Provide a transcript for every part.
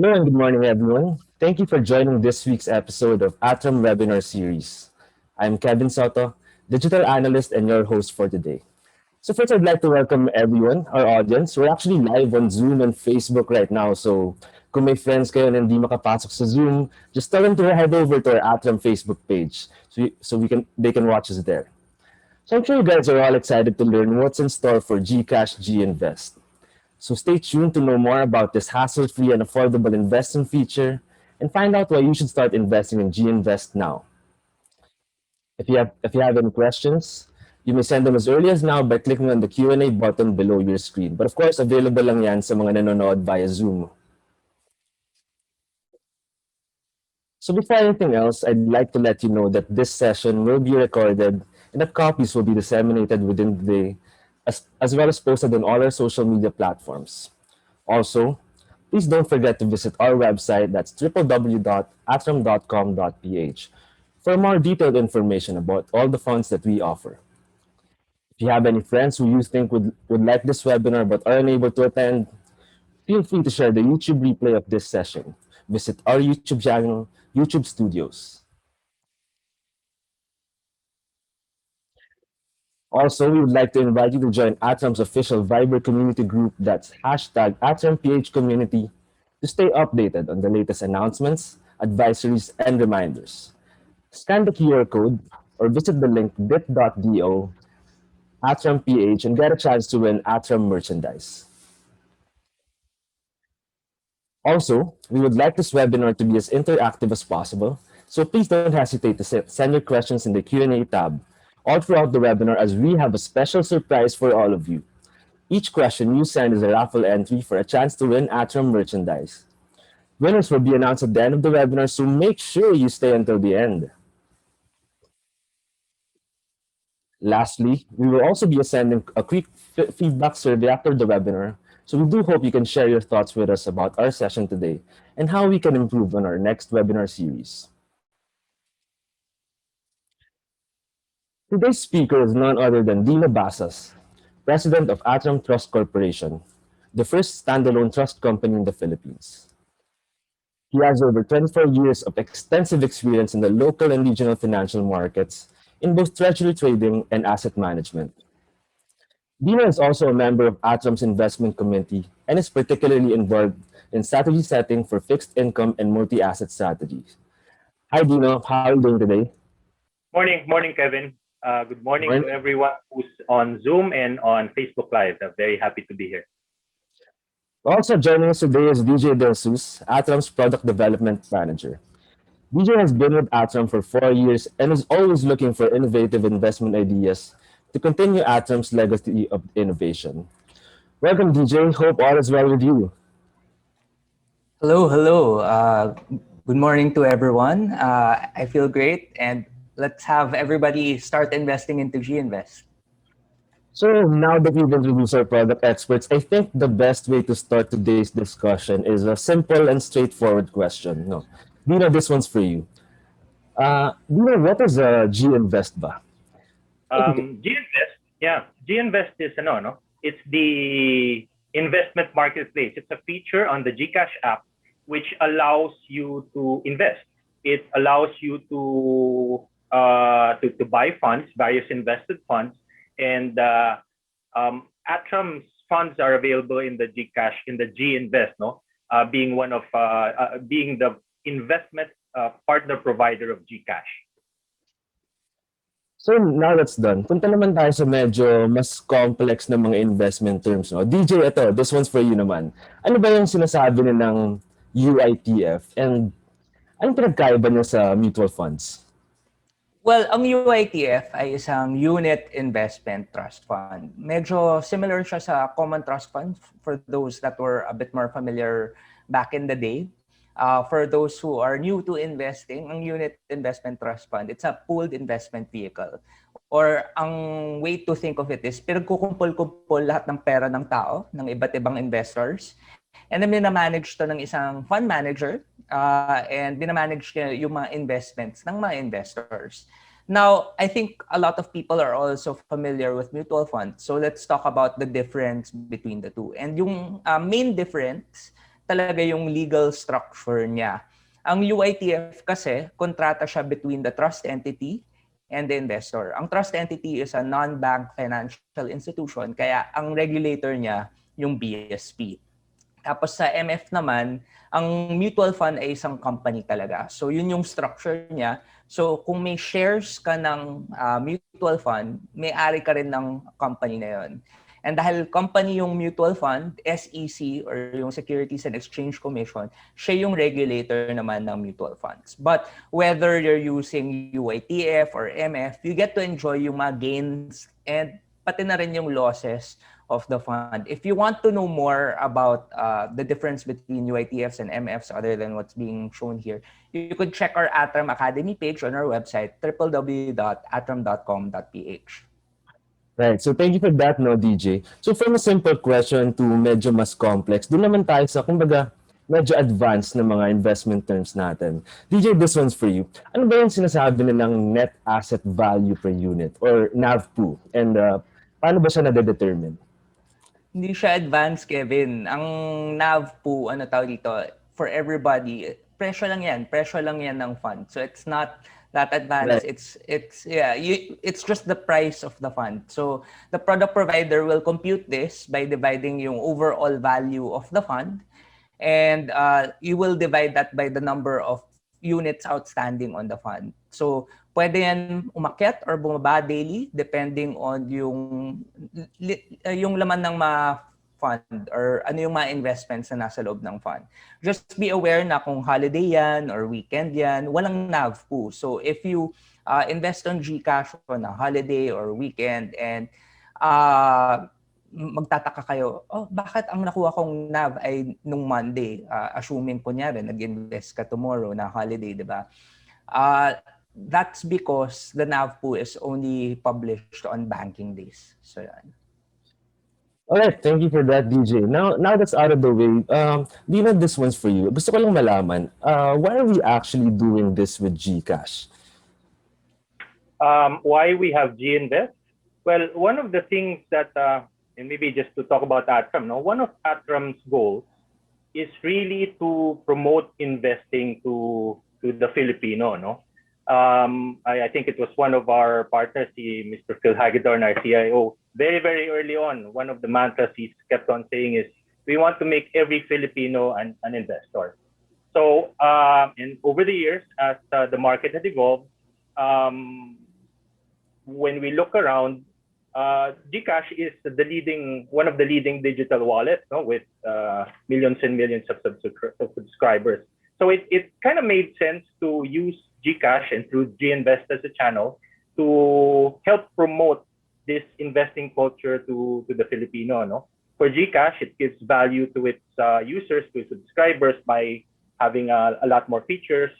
Hello and good morning, everyone. Thank you for joining this week's episode of ATRAM Webinar Series. I'm Kevin Soto, digital analyst and your host for today. So first, I'd like to welcome everyone, our audience. We're actually live on Zoom and Facebook right now. So kung may friends kayo na hindi makapasok sa Zoom, just tell them to head over to our ATRAM Facebook page so they can watch us there. So I'm sure you guys are all excited to learn what's in store for GCash GInvest. So stay tuned to know more about this hassle-free and affordable investing feature and find out why you should start investing in GInvest now. If you have any questions, you may send them as early as now by clicking on the Q&A button below your screen. But of course, available lang yan sa mga nanonood via Zoom. So before anything else, I'd like to let you know that this session will be recorded and that copies will be disseminated within the day, as well as posted on all our social media platforms. Also, please don't forget to visit our website, that's www.atram.com.ph, for more detailed information about all the funds that we offer. If you have any friends who you think would like this webinar but are unable to attend, feel free to share the YouTube replay of this session. Visit our YouTube channel, YouTube Studios. Also, we would like to invite you to join ATRAM's official Viber community group, that's hashtag ATRAMPH community, to stay updated on the latest announcements, advisories, and reminders. Scan the QR code or visit the link bit.do ATRAMPH and get a chance to win ATRAM merchandise. Also, we would like this webinar to be as interactive as possible, so please don't hesitate to send your questions in the Q&A tab all throughout the webinar as we have a special surprise for all of you. Each question you send is a raffle entry for a chance to win ATRAM merchandise. Winners will be announced at the end of the webinar, so make sure you stay until the end. Lastly, we will also be sending a quick feedback survey after the webinar, so we do hope you can share your thoughts with us about our session today and how we can improve on our next webinar series. Today's speaker is none other than Deanno Basas, President of ATRAM Trust Corporation, the first standalone trust company in the Philippines. He has over 24 years of extensive experience in the local and regional financial markets in both treasury trading and asset management. Dino is also a member of ATRAM's investment committee and is particularly involved in strategy setting for fixed income and multi-asset strategies. Hi, Dino. How are you doing today? Morning, Kevin. Good morning to everyone who's on Zoom and on Facebook Live. I'm very happy to be here. Also joining us today is DJ Jesus, ATRAM's product development manager. DJ has been with ATRAM for 4 years and is always looking for innovative investment ideas to continue ATRAM's legacy of innovation. Welcome, DJ. Hope all is well with you. Hello. Good morning to everyone. I feel great, and let's have everybody start investing into GInvest. So now that we've introduced our product experts, I think the best way to start today's discussion is a simple and straightforward question. No, Dino, this one's for you. Dino, what is a GInvest ba? GInvest is it's the investment marketplace. It's a feature on the GCash app which allows you to invest. It allows you to buy funds, various invested funds, and ATRAM's funds are available in the GCash, in the GInvest, being one of being the investment partner provider of GCash. So now that's done. Punta naman tayo sa medyo mas complex na mga investment terms. No? DJ, ito, this one's for you naman. Ano ba yung sinasabi nilang UITF and anong pinagkaiba niya sa mutual funds? Well, ang UITF ay isang Unit Investment Trust Fund. Medyo similar siya sa Common Trust Fund for those that were a bit more familiar back in the day. For those who are new to investing, ang Unit Investment Trust Fund, it's a pooled investment vehicle. Or ang way to think of it is pinagkukumpul-kumpul lahat ng pera ng tao, ng iba't ibang investors. And then minamanage to ng isang fund manager and binamanage yung mga investments ng mga investors. Now, I think a lot of people are also familiar with mutual funds. So let's talk about the difference between the two. And yung main difference talaga yung legal structure niya. Ang UITF kasi, kontrata siya between the trust entity and the investor. Ang trust entity is a non-bank financial institution, kaya ang regulator niya yung BSP. Tapos sa MF naman, ang mutual fund ay isang company talaga. So yun yung structure niya. So kung may shares ka ng mutual fund, may-ari ka rin ng company na yun. And dahil company yung mutual fund, SEC or yung Securities and Exchange Commission, siya yung regulator naman ng mutual funds. But whether you're using UITF or MF, you get to enjoy yung mga gains and pati na rin yung losses of the fund. If you want to know more about the difference between UITFs and MFs other than what's being shown here, you could check our ATRAM Academy page on our website, www.atram.com.ph. Right. So thank you for that, no, DJ. So from a simple question to medyo mas complex, doon naman tayo sa, kumbaga, medyo advanced na mga investment terms natin. DJ, this one's for you. Ano ba yung sinasabi nilang net asset value per unit or NAV po? And paano ba siya nade-determine? Hindi siya advanced, Kevin. Ang NAV po, ano tawag dito, for everybody, presyo lang yan ng fund. So it's not that advanced. Right. It's just the price of the fund. So the product provider will compute this by dividing yung overall value of the fund, and you will divide that by the number of units outstanding on the fund. So pwede yan umakyat or bumaba daily depending on yung laman ng fund or ano yung mga investments na nasa loob ng fund. Just be aware na kung holiday yan or weekend yan, walang NAV po. So if you invest on GCash on a holiday or weekend and magtataka kayo, bakit ang nakuha kong NAV ay nung Monday? Assuming kunyari, nag-invest ka tomorrow na holiday, di ba? That's because the NAV po is only published on banking days. So yan. All right, thank you for that, DJ. Now that's out of the way, Dina, this one's for you. Gusto ko lang malaman, why are we actually doing this with GCash? Why we have GInvest? Well, one of the things that, and maybe just to talk about ATRAM, one of ATRAM's goals is really to promote investing to the Filipino. I think it was one of our partners, Mr. Phil Hagedorn, our CIO, very, very early on, one of the mantras he kept on saying is, we want to make every Filipino an investor. So, and over the years, as the market has evolved, when we look around, GCash is one of the leading digital wallets, with millions and millions of subscribers. So it kind of made sense to use GCash and through GInvest as a channel to help promote this investing culture to the Filipino. For GCash, it gives value to its users, to its subscribers by having a lot more features,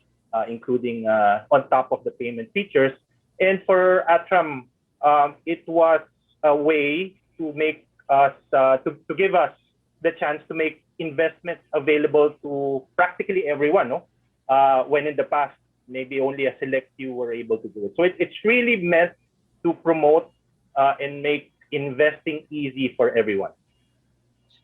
including on top of the payment features. And for ATRAM, it was a way to make us to give us the chance to make investments available to practically everyone. When in the past maybe only a select few were able to do it. So it's really meant to promote and make investing easy for everyone.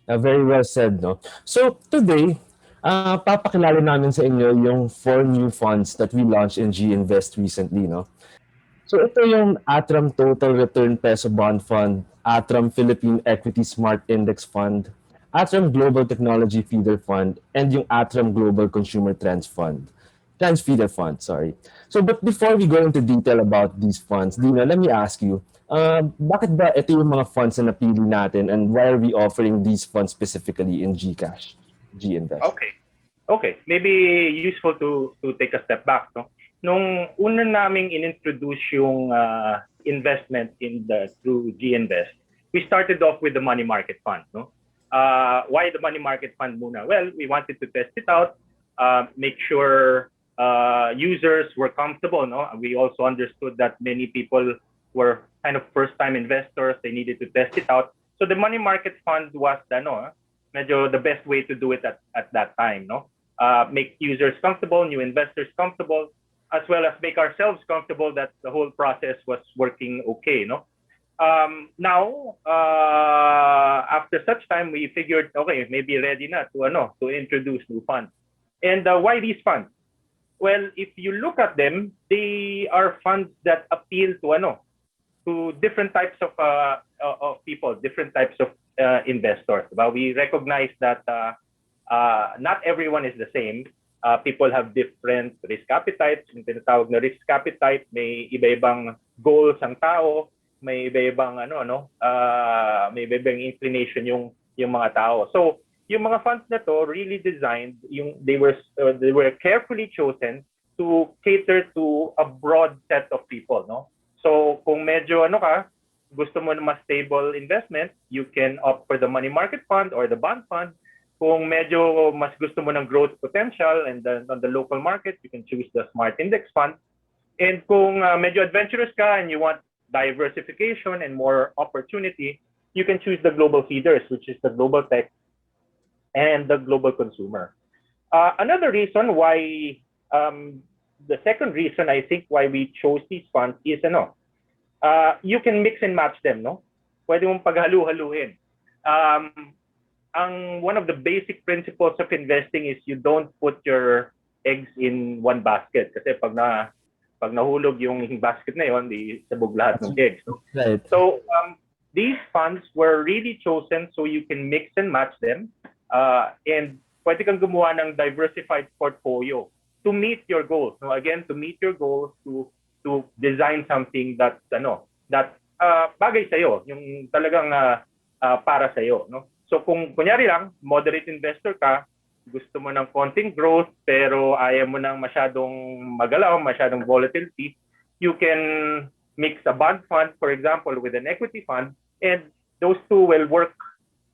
Very well said, no? So today, papakilala namin sa inyo yung 4 new funds that we launched in GInvest recently, no? So ito yung ATRAM Total Return Peso Bond Fund, ATRAM Philippine Equity Smart Index Fund, ATRAM Global Technology Feeder Fund, and yung ATRAM Global Consumer Trends Feeder Fund, sorry. So but before we go into detail about these funds, Dina, let me ask you, bakit ba ito yung mga funds na napili natin and why are we offering these funds specifically in GCash, GInvest? Okay. Maybe useful to take a step back. Nung una naming inintroduce yung investment through GInvest, we started off with the money market fund. Why the money market fund muna? Well, we wanted to test it out, make sure users were comfortable. We also understood that many people were kind of first-time investors. They needed to test it out. So the money market fund was medyo the best way to do it at that time. Make users comfortable, new investors comfortable, as well as make ourselves comfortable that the whole process was working okay. Now, after such time, we figured, okay, maybe ready na to introduce new funds. And why these funds? Well, if you look at them, they are funds that appeal to different types of people, different types of investors. But we recognize that not everyone is the same. People have different risk appetites. Yung tinatawag na risk appetite, may iba-ibang goals ang tao, may iba-ibang may iba-ibang inclination yung mga tao. So, yung mga funds na to really designed, they were carefully chosen to cater to a broad set of people, no? So, kung medyo gusto mo na mas stable investment, you can opt for the money market fund or the bond fund. Kung medyo mas gusto mo ng growth potential and on the local market, you can choose the smart index fund. And kung medyo adventurous ka and you want diversification and more opportunity, you can choose the global feeders, which is the global tech and the global consumer. Another reason why, the second reason I think why we chose these funds is you can mix and match them, no? Pwede mong paghalu-haluin. One of the basic principles of investing is you don't put your eggs in one basket. Kasi pag nahulog yung basket na yon, di sabog lahat ng eggs. Right. So these funds were really chosen so you can mix and match them, and pwede kang gumawa ng diversified portfolio to meet your goals. No, again, to meet your goals, to design something that bagay sa'yo, yung talagang para sa'yo, no? So kung kunyari lang, moderate investor ka, gusto mo ng konting growth pero ayaw mo ng masyadong magalaw, masyadong volatility, you can mix a bond fund, for example, with an equity fund, and those two will work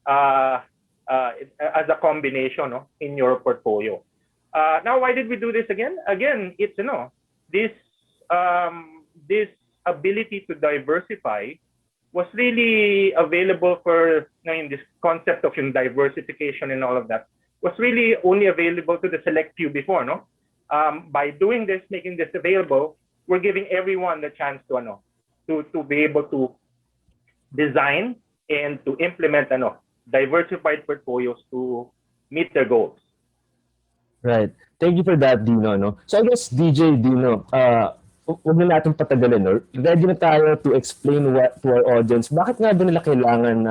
as a combination, no, in your portfolio. Now, why did we do this again? Again, it's this ability to diversify was really available for this concept of diversification and all of that was really only available to the select few before, no? By doing this, making this available, we're giving everyone the chance to be able to design and to implement diversified portfolios to meet their goals. Right. Thank you for that, Dino. No? So I guess, DJ Dino, huwag na natin patagalin. No? Ready na tayo to explain to our audience bakit nga ba nila kailangan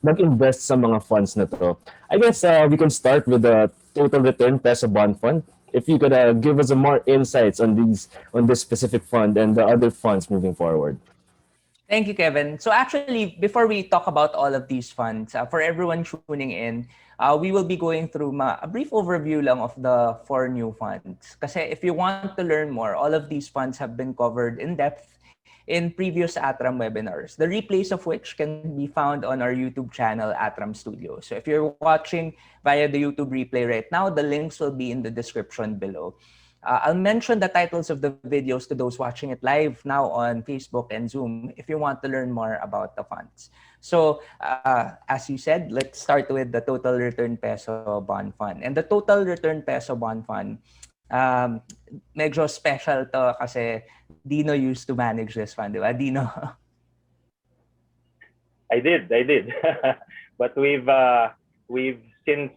mag-invest sa mga funds na to. I guess we can start with the total return peso bond fund. If you could give us more insights on this specific fund and the other funds moving forward. Thank you, Kevin. So actually, before we talk about all of these funds, for everyone tuning in, we will be going through a brief overview lang of the 4 new funds. Kasi if you want to learn more, all of these funds have been covered in depth in previous ATRAM webinars, the replays of which can be found on our YouTube channel, ATRAM Studio. So if you're watching via the YouTube replay right now, the links will be in the description below. I'll mention the titles of the videos to those watching it live now on Facebook and Zoom if you want to learn more about the funds. So, as you said, let's start with the Total Return Peso Bond Fund. And the Total Return Peso Bond Fund, medyo special to kasi Dino used to manage this fund, di ba? Dino? I did. But we've since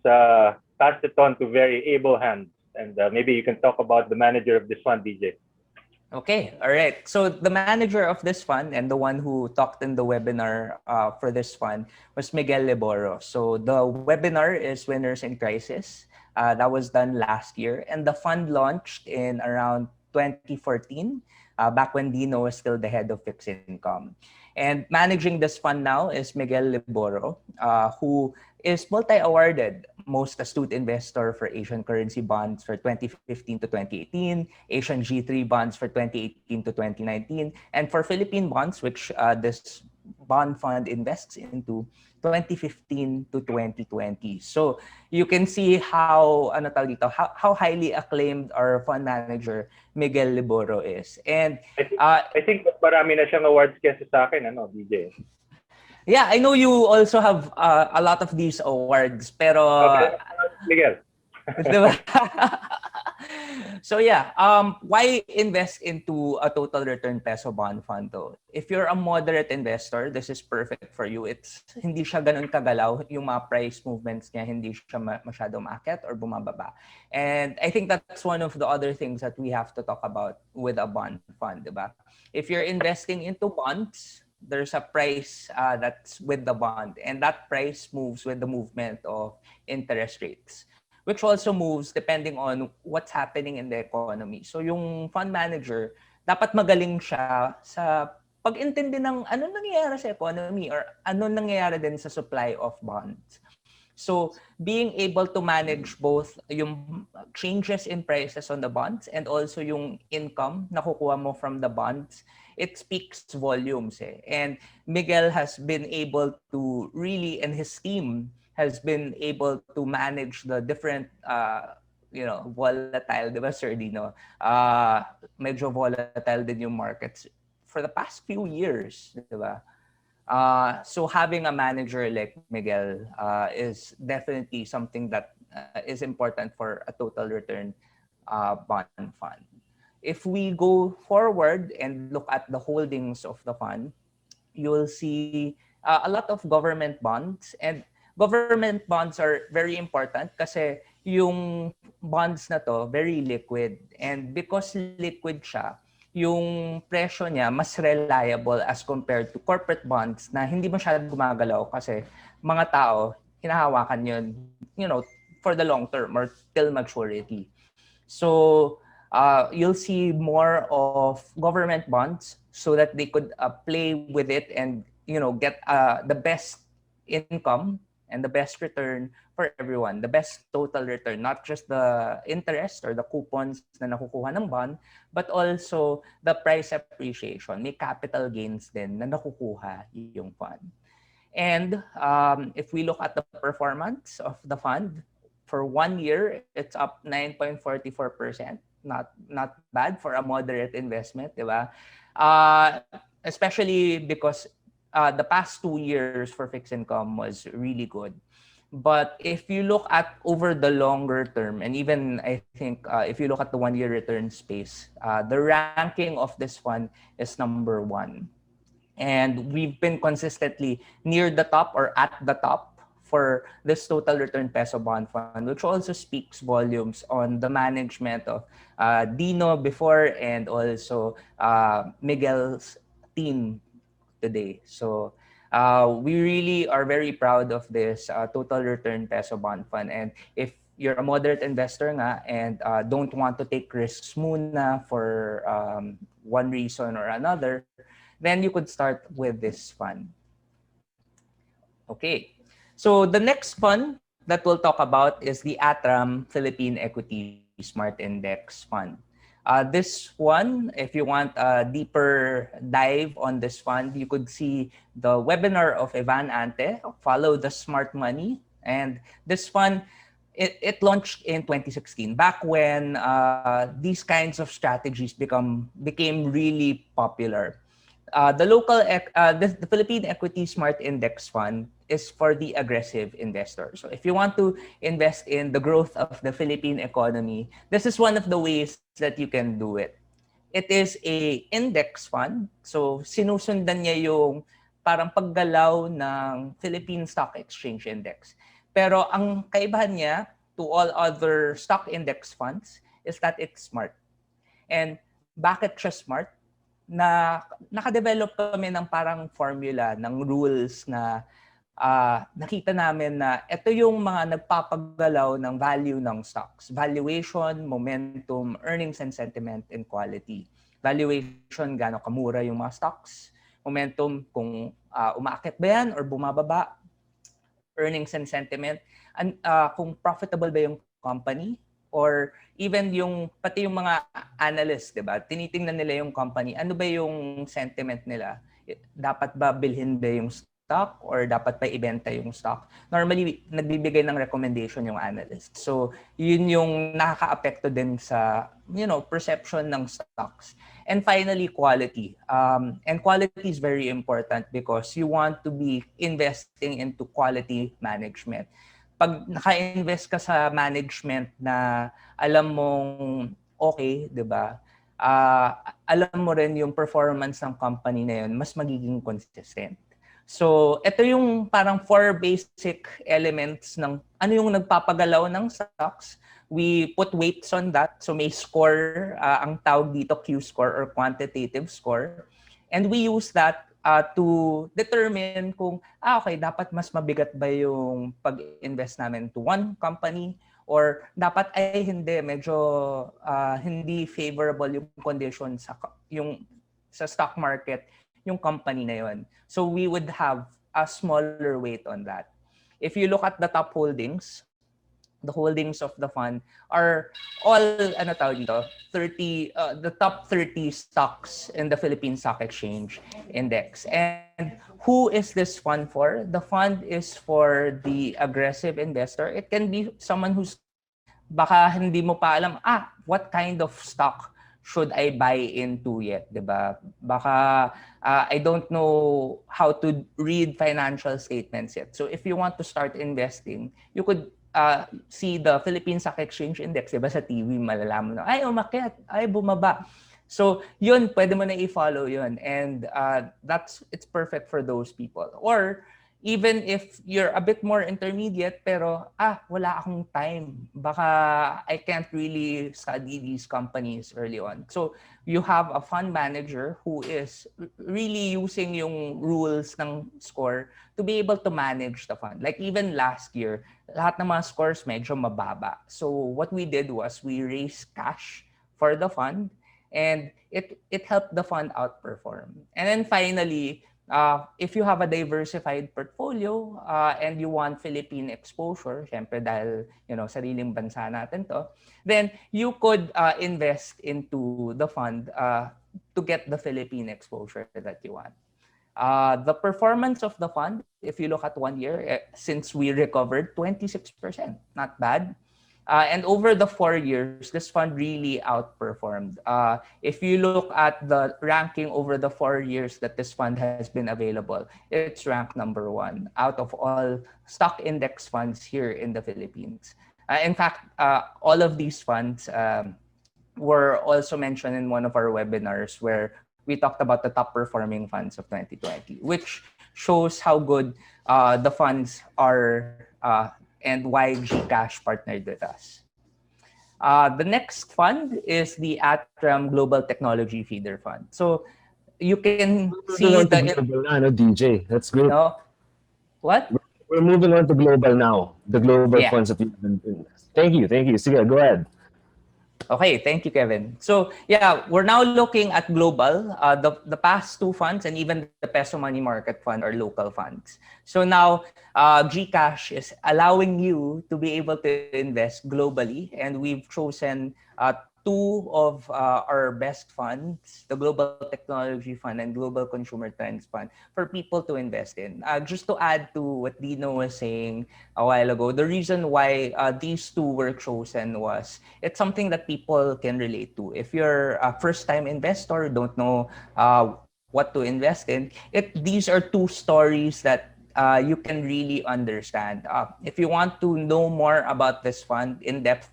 passed it on to very able hands. And maybe you can talk about the manager of this fund, DJ. Okay, all right. So the manager of this fund and the one who talked in the webinar for this fund was Miguel Liboro. So the webinar is Winners in Crisis. That was done last year. And the fund launched in around 2014, back when Dino was still the head of fixed income. And managing this fund now is Miguel Liboro, who is multi-awarded most astute investor for Asian currency bonds for 2015 to 2018, Asian G3 bonds for 2018 to 2019, and for Philippine bonds, which this bond fund invests into, 2015 to 2020. So you can see how highly acclaimed our fund manager Miguel Liboro is. And I think marami na siyang awards kesa sa akin, DJ. Yeah, I know you also have a lot of these awards, pero okay. Miguel. Diba? So yeah, why invest into a total return peso bond fund though? If you're a moderate investor, this is perfect for you. It's hindi siya ganun kagalaw, yung mga price movements niya hindi siya masyado maakyat or bumababa. And I think that's one of the other things that we have to talk about with a bond fund, diba? If you're investing into bonds, there's a price that's with the bond, and that price moves with the movement of interest rates, which also moves depending on what's happening in the economy. So yung fund manager, dapat magaling siya sa pag-intindi ng ano nangyayari sa economy or ano nangyayari din sa supply of bonds. So being able to manage both yung changes in prices on the bonds and also yung income na kukuha mo from the bonds, it speaks volumes. And Miguel has been able to really, and his team has been able to manage the different volatile, di ba, Sir Dino? Medyo volatile din yung markets for the past few years, di ba? So having a manager like Miguel is definitely something that is important for a total return bond fund. If we go forward and look at the holdings of the fund, you will see a lot of government bonds, and government bonds are very important kasi yung bonds na to very liquid, and because liquid siya, yung presyo niya mas reliable as compared to corporate bonds na hindi masyadong gumagalaw kasi mga tao hinahawakan yun, for the long term or till maturity. So you'll see more of government bonds so that they could play with it and get the best income and the best return for everyone, the best total return, not just the interest or the coupons na nakukuha ng bond, but also the price appreciation. May capital gains din na nakukuha yung fund. And if we look at the performance of the fund, for 1 year, it's up 9.44%. Not bad for a moderate investment, di ba? Especially because the past 2 years for fixed income was really good. But if you look at over the longer term, and even I think if you look at the 1 year return space, the ranking of this fund is number 1. And we've been consistently near the top or at the top for this total return peso bond fund, which also speaks volumes on the management of Deanno before and also Miguel's team today. So we really are very proud of this total return peso bond fund. And if you're a moderate investor nga and don't want to take risks muna for one reason or another, then you could start with this fund. Okay, so the next fund that we'll talk about is the ATRAM Philippine Equity Smart Index Fund. This one, if you want a deeper dive on this fund, you could see the webinar of Evan Ante, Follow the Smart Money. And this fund, it launched in 2016, back when these kinds of strategies became really popular. The Philippine Equity Smart Index Fund is for the aggressive investor. So if you want to invest in the growth of the Philippine economy, this is one of the ways that you can do it. It is a index fund. So sinusundan niya yung parang paggalaw ng Philippine Stock Exchange Index. Pero ang kaibahan niya to all other stock index funds is that it's smart. And bakit siya smart? Na nakadevelop kami ng parang formula, ng rules na nakita namin na ito yung mga nagpapagalaw ng value ng stocks. Valuation, momentum, earnings and sentiment, and quality. Valuation, gaano kamura yung mga stocks. Momentum, kung umaakit ba yan or bumababa. Earnings and sentiment, kung profitable ba yung company, or even pati yung mga analysts, di ba? Tinitingnan nila yung company. Ano ba yung sentiment nila? Dapat ba bilhin ba yung stock or dapat pa ibenta yung stock? Normally, nagbibigay ng recommendation yung analyst. So, yun yung nakaka-apekto din sa, perception ng stocks. And finally, quality. And quality is very important because you want to be investing into quality management. pag naka-invest ka sa management na alam mong okay, 'di ba? Alam mo rin yung performance ng company na yun, mas magiging consistent. So, ito yung parang four basic elements ng ano yung nagpapagalaw ng stocks. We put weights on that. So, may score, ang tawag dito Q-score or quantitative score. And we use that to determine kung, okay, dapat mas mabigat ba yung pag-invest namin to one company or dapat ay hindi, medyo hindi favorable yung condition sa stock market, yung company na yon. So we would have a smaller weight on that. If you look at the top holdings, the holdings of the fund are all ano tawag dito 30 the top 30 stocks in the Philippine Stock Exchange index. And who is this fund for? The fund is for the aggressive investor. It can be someone who's baka hindi mo pa alam what kind of stock should I buy into yet, 'di ba? Baka I don't know how to read financial statements yet. So if you want to start investing, you could see the Philippine Stock Exchange Index, 'di ba, sa TV, malalaman mo na, ay umakyat, ay bumaba. So yun, pwede mo na i-follow yun. And it's perfect for those people. Or even if you're a bit more intermediate pero wala akong time, baka I can't really study these companies early on. So you have a fund manager who is really using yung rules ng score to be able to manage the fund. Like even last year, lahat ng mga scores medyo mababa. So what we did was we raised cash for the fund and it helped the fund outperform. And then finally, if you have a diversified portfolio and you want Philippine exposure, syempre dahil sariling bansa natin to, then you could invest into the fund to get the Philippine exposure that you want. The performance of the fund, if you look at 1 year, since we recovered 26%, not bad. And over the 4 years, this fund really outperformed. If you look at the ranking over the 4 years that this fund has been available, it's ranked number 1 out of all stock index funds here in the Philippines. In fact, all of these funds were also mentioned in one of our webinars where we talked about the top performing funds of 2020, which shows how good the funds are and why GCash partnered with us. The next fund is the ATRAM Global Technology Feeder Fund. So you can see DJ. That's great. No? What? We're moving on to global now. The global Yeah. funds that you've been in. Thank you. Sige, go ahead. Okay, thank you, Kevin. So yeah, we're now looking at global. The past two funds and even the peso money market fund are local funds. So now GCash is allowing you to be able to invest globally, and we've chosen two of our best funds, the Global Technology Fund and Global Consumer Trends Fund, for people to invest in. Just to add to what Deanno was saying a while ago, the reason why these two were chosen was it's something that people can relate to. If you're a first-time investor, don't know what to invest in, these are two stories that you can really understand. If you want to know more about this fund in depth,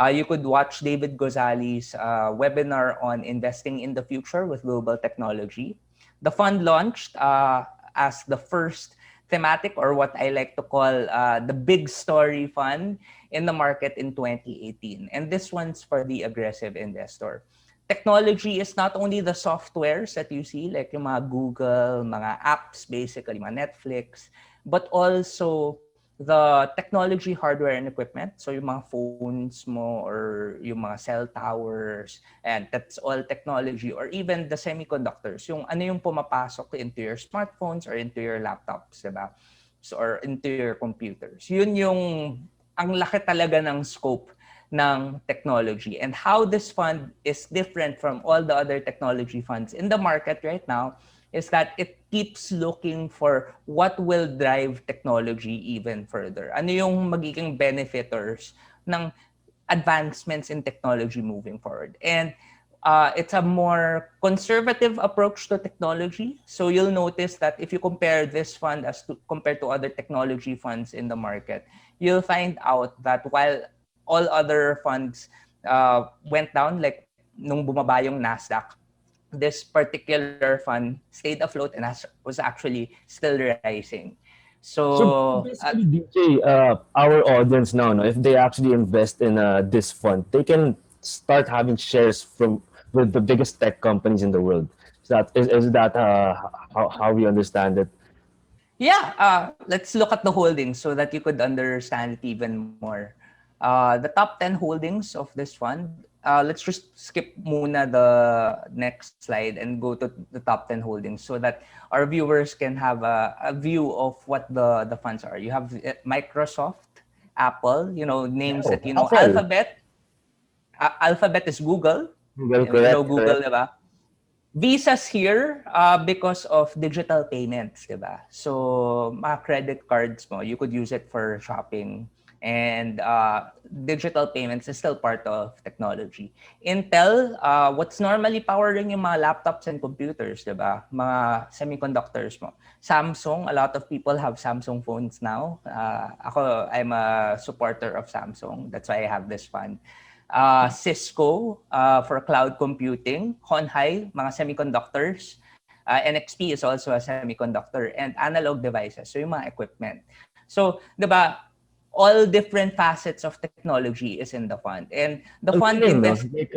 you could watch David Gozali's webinar on investing in the future with global technology. The fund launched as the first thematic, or what I like to call the big story fund in the market in 2018. And this one's for the aggressive investor. Technology is not only the softwares that you see, like yung mga Google, mga apps, basically, mga Netflix, but also the technology, hardware, and equipment. So yung mga phones mo or yung mga cell towers, and that's all technology. Or even the semiconductors, yung ano yung pumapasok into your smartphones or into your laptops, diba? So, or into your computers. Yun yung, ang laki talaga ng scope ng technology. And how this fund is different from all the other technology funds in the market right now is that it keeps looking for what will drive technology even further. Ano yung magiging benefiters ng advancements in technology moving forward. And It's a more conservative approach to technology. So you'll notice that if you compare this fund compared to other technology funds in the market, you'll find out that while all other funds went down, like nung bumaba yung Nasdaq, this particular fund stayed afloat and was actually still rising. So So basically, DJ, our audience now, no, if they actually invest in this fund, they can start having shares from with the biggest tech companies in the world. Is that how we understand it? yeah, let's look at the holdings so that you could understand it even more. The top 10 holdings of this fund, let's just skip muna the next slide and go to the top 10 holdings so that our viewers can have a view of what the funds are. You have Microsoft, Apple, names Oh, that you know. Apple. Alphabet is Google. Well, You know correct, Google, correct. diba? Visas here because of digital payments, diba? So, mga credit cards mo, you could use it for shopping. And digital payments is still part of technology. Intel, what's normally powering yung mga laptops and computers, diba? Mga semiconductors mo. Samsung, a lot of people have Samsung phones now. I'm a supporter of Samsung. That's why I have this fund. Cisco for cloud computing, Honhai, mga semiconductors, NXP is also a semiconductor, and analog devices, so yung mga equipment. So, di ba, all different facets of technology is in the fund. And the Ang fund galing, no? invests. Like,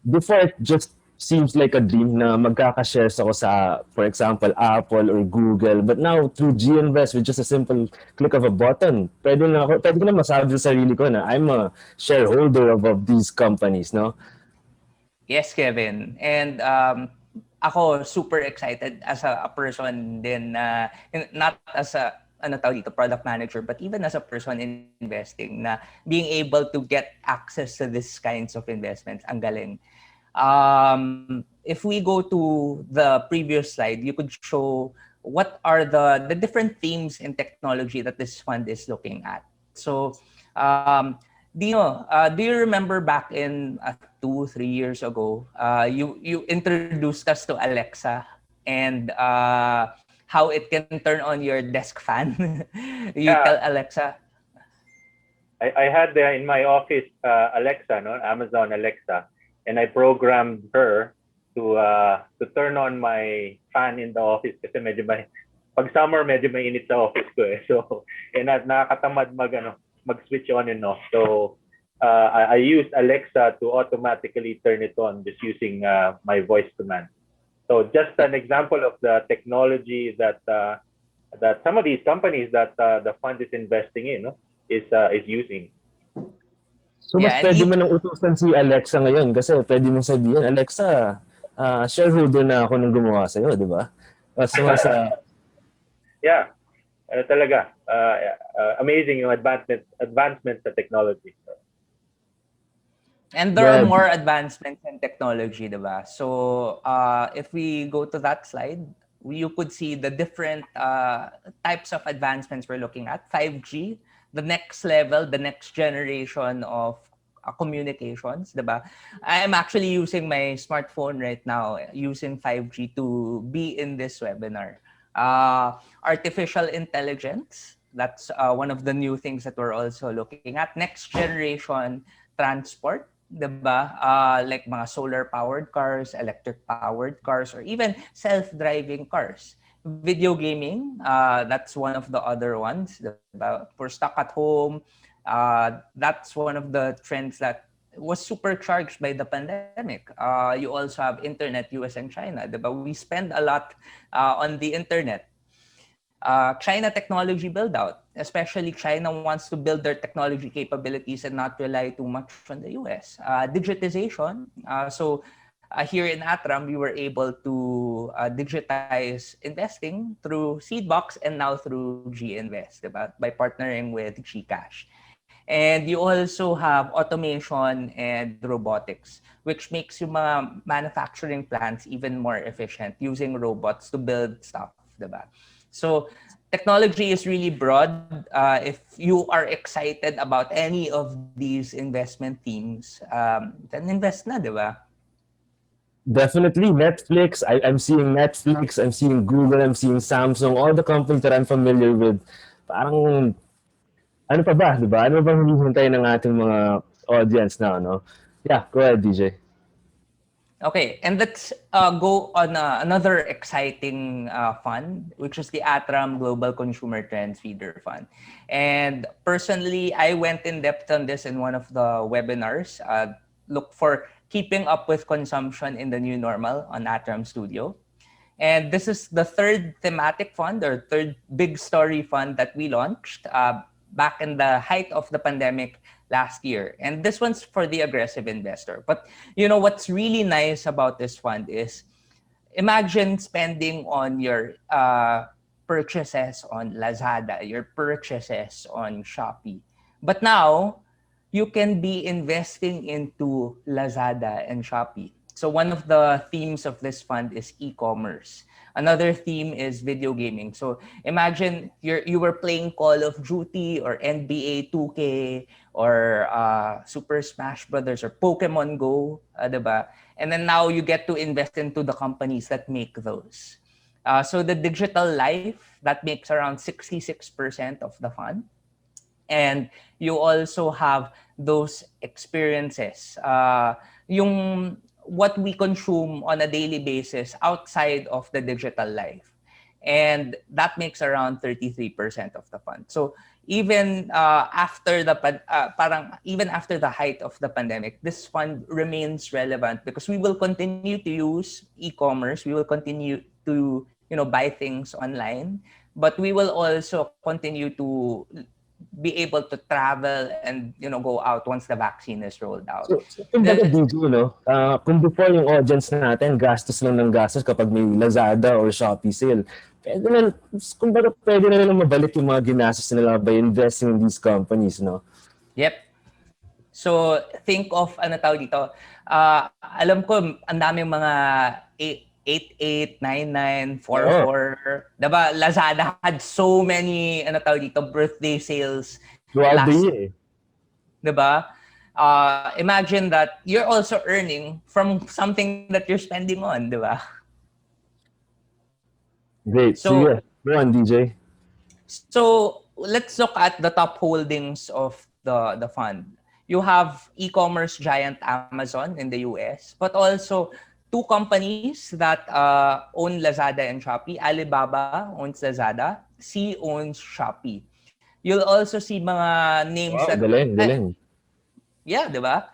before it just seems like a dream na magkaka-shares ako sa, for example, Apple or Google. But now, through GInvest, with just a simple click of a button, pwede ko na masabi sa sarili ko na I'm a shareholder of these companies, no? Yes, Kevin. And ako super excited as a person din na not as a product manager, but even as a person investing na being able to get access to these kinds of investments, ang galing. If we go to the previous slide, you could show what are the different themes in technology that this fund is looking at. So, do you remember back in 2-3 years ago, you introduced us to Alexa and how it can turn on your desk fan. You Yeah, tell Alexa, I had in my office Alexa, no, Amazon Alexa, and I programmed her to turn on my fan in the office kasi pag summer medyo mainit sa office ko eh. So, nakakatamad mag-switch on and off. So, I used Alexa to automatically turn it on just using my voice command. So, just an example of the technology that some of these companies that the fund is investing in, no, is using. So, mas yeah, and pwede mo nang utusan si Alexa ngayon kasi pwede mo sabihin, Alexa, shareholder na ako nung gumawa sa'yo, di ba? Yeah, talaga. Amazing yung advancement sa technology. And there are Well, more advancements in technology, diba? So if we go to that slide, you could see the different types of advancements we're looking at. 5G, the next level, the next generation of communications, diba? I'm actually using my smartphone right now, using 5G to be in this webinar. Artificial intelligence, that's one of the new things that we're also looking at. Next generation transport, diba? Like mga solar-powered cars, electric-powered cars, or even self-driving cars. Video gaming, that's one of the other ones. Diba? For stuck at home, that's one of the trends that was supercharged by the pandemic. You also have internet, US and China. Diba? We spend a lot on the internet. China technology build out, especially China wants to build their technology capabilities and not rely too much on the US. Digitization. Here in ATRAM, we were able to digitize investing through Seedbox and now through GInvest, by partnering with GCash. And you also have automation and robotics, which makes yung mga manufacturing plants even more efficient using robots to build stuff, diba? So technology is really broad. If you are excited about any of these investment themes, then invest na, diba? Definitely Netflix. I'm seeing Netflix, I'm seeing Google, I'm seeing Samsung, all the companies that I'm familiar with. Parang, ano pa ba, di ba? Ano bang hinihintay ng ating mga audience na, no? Yeah, go ahead, DJ. Okay, and let's go on another exciting fund, which is the ATRAM Global Consumer Trends Feeder Fund. And personally, I went in depth on this in one of the webinars. Look for keeping up with consumption in the new normal on ATRAM Studio. And this is the third thematic fund or third big story fund that we launched back in the height of the pandemic last year. And this one's for the aggressive investor. But you know what's really nice about this fund is imagine spending on your purchases on Lazada, your purchases on Shopee. But now you can be investing into Lazada and Shopee. So one of the themes of this fund is e-commerce. Another theme is video gaming. So imagine you were playing Call of Duty or NBA 2K or Super Smash Brothers or Pokemon Go, diba? And then now you get to invest into the companies that make those. So the digital life, that makes around 66% of the fund. And you also have those experiences. Yung what we consume on a daily basis outside of the digital life. And that makes around 33% of the fund. So even after the parang even after the height of the pandemic, this fund remains relevant because we will continue to use e-commerce. We will continue to buy things online, but we will also continue to be able to travel and go out once the vaccine is rolled out. So kumbaga The, DJ, no? Kung before yung audience natin, gastos lang ng gastos kapag may Lazada or Shopee sale. Pwede na, kumbaga pwede na nilang mabalik yung mga ginastos nila by investing in these companies, no? yep. So think of ano tawag dito. Alam ko ang daming mga 8899 Oo. 44. Diba Lazada had so many ano tawag dito birthday sales Throughout the last, year. 'di ba? Imagine that you're also earning from something that you're spending on, 'di ba? Great. So Sige. Go on, DJ. So let's look at the top holdings of the fund. You have e-commerce giant Amazon in the US, but also two companies that own Lazada and Shopee. Alibaba owns Lazada, Sea owns Shopee. You'll also see mga names Wow, that, galing, galing. yeah, di ba?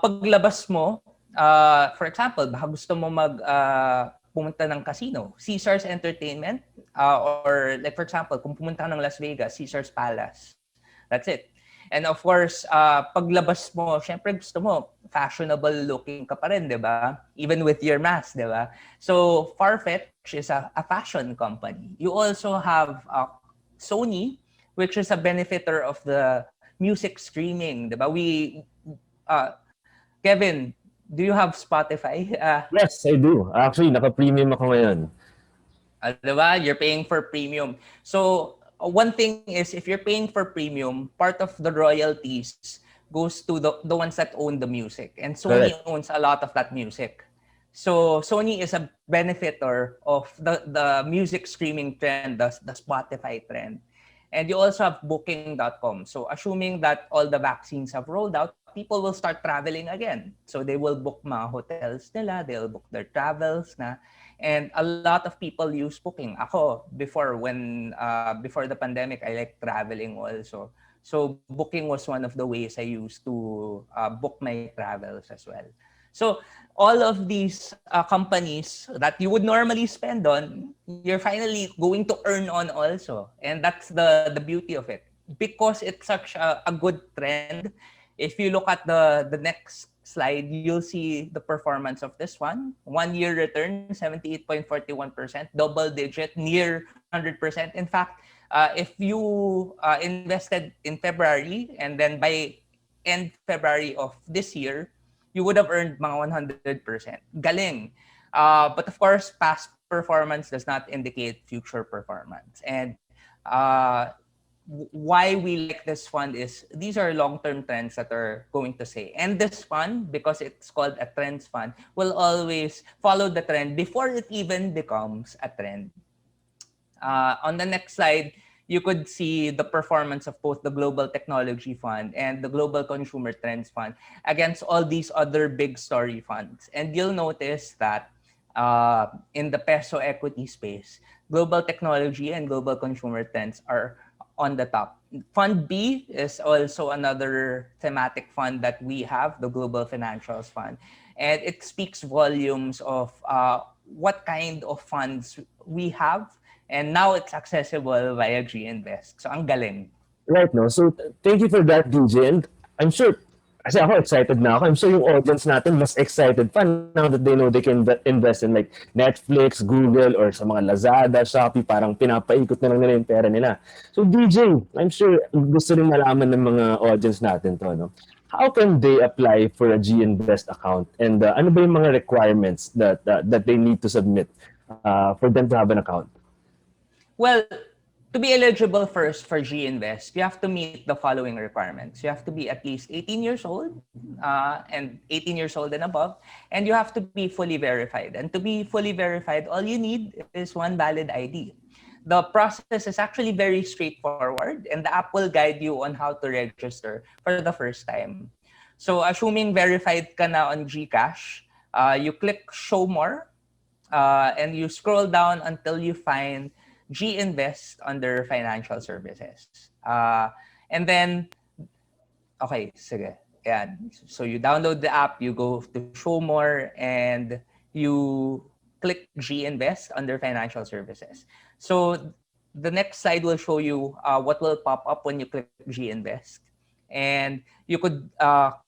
Paglabas mo, for example, baka gusto mo pumunta ng casino, Caesars Entertainment, or like for example, kung pumunta ka ng Las Vegas, Caesars Palace. That's it. And of course, paglabas mo, syempre gusto mo, fashionable looking ka pa rin, di ba? Even with your mask, di ba? So, Farfetch is a fashion company. You also have Sony, which is a benefiter of the music streaming, di ba? Kevin, do you have Spotify? Yes, I do. Actually, naka-premium ako ngayon. Diba? You're paying for premium. So, one thing is, if you're paying for premium, part of the royalties goes to the ones that own the music. And Sony Correct. owns a lot of that music. So, Sony is a benefiter of the music streaming trend, the Spotify trend. And you also have booking.com. So, assuming that all the vaccines have rolled out, people will start traveling again. So, they will book mga hotels nila, they'll book their travels na. And a lot of people use Booking. Ako, before the pandemic, I like traveling also. So Booking was one of the ways I used to book my travels as well. So all of these companies that you would normally spend on, you're finally going to earn on also. And that's the beauty of it. Because it's such a good trend, if you look at the next slide, you'll see the performance of this one. 1 year return, 78.41%, double digit, near 100%. In fact, if you invested in February and then by end February of this year, you would have earned mga 100%. Galing. But of course, past performance does not indicate future performance. And why we like this fund is these are long-term trends that are going to stay. And this fund, because it's called a trends fund, will always follow the trend before it even becomes a trend. On the next slide, you could see the performance of both the Global Technology Fund and the Global Consumer Trends Fund against all these other big story funds. And you'll notice that in the peso equity space, Global Technology and Global Consumer Trends are on the top. Fund B is also another thematic fund that we have, the Global Financials Fund. And it speaks volumes of what kind of funds we have. And now it's accessible via GInvest. So ang galing. Right, no? So, thank you for that, DJ. And I'm sure, kasi ako excited na ako. I'm sure yung audience natin mas excited pa now that they know they can invest in like Netflix, Google, or sa mga Lazada, Shopee, parang pinapaikot na lang nila yung pera nila. So, DJ, I'm sure gusto rin malaman ng mga audience natin to, no? How can they apply for a GInvest account? And ano ba yung mga requirements that they need to submit for them to have an account? Well, to be eligible first for GInvest, you have to meet the following requirements. You have to be at least 18 years old and 18 years old and above, and you have to be fully verified. And to be fully verified, all you need is one valid ID. The process is actually very straightforward, and the app will guide you on how to register for the first time. So assuming verified ka na on GCash, you click Show More, and you scroll down until you find GInvest under financial services. And then, okay, sige. Yan. So you download the app, you go to Show More, and you click GInvest under financial services. So the next slide will show you what will pop up when you click GInvest. And you could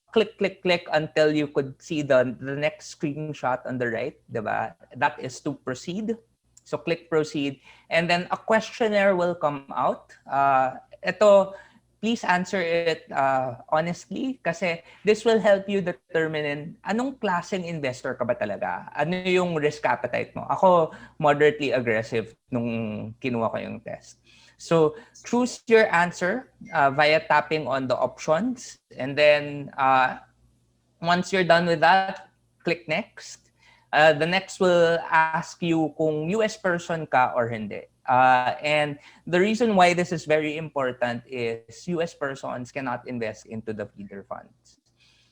click until you could see the next screenshot on the right, diba? That is to proceed. So click proceed, and then a questionnaire will come out. Ito, please answer it honestly kasi this will help you determine anong klaseng investor ka ba talaga? Ano yung risk appetite mo? Ako, moderately aggressive nung kinuha ko yung test. So choose your answer via tapping on the options, and then once you're done with that, click next. The next will ask you kung US person ka or hindi. And the reason why this is very important is US persons cannot invest into the feeder funds.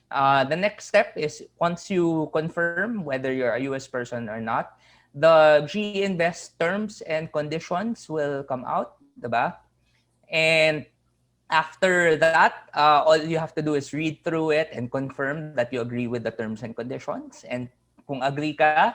The next step is once you confirm whether you're a US person or not, the GInvest terms and conditions will come out, diba? And after that, all you have to do is read through it and confirm that you agree with the terms and conditions. And kung agree ka,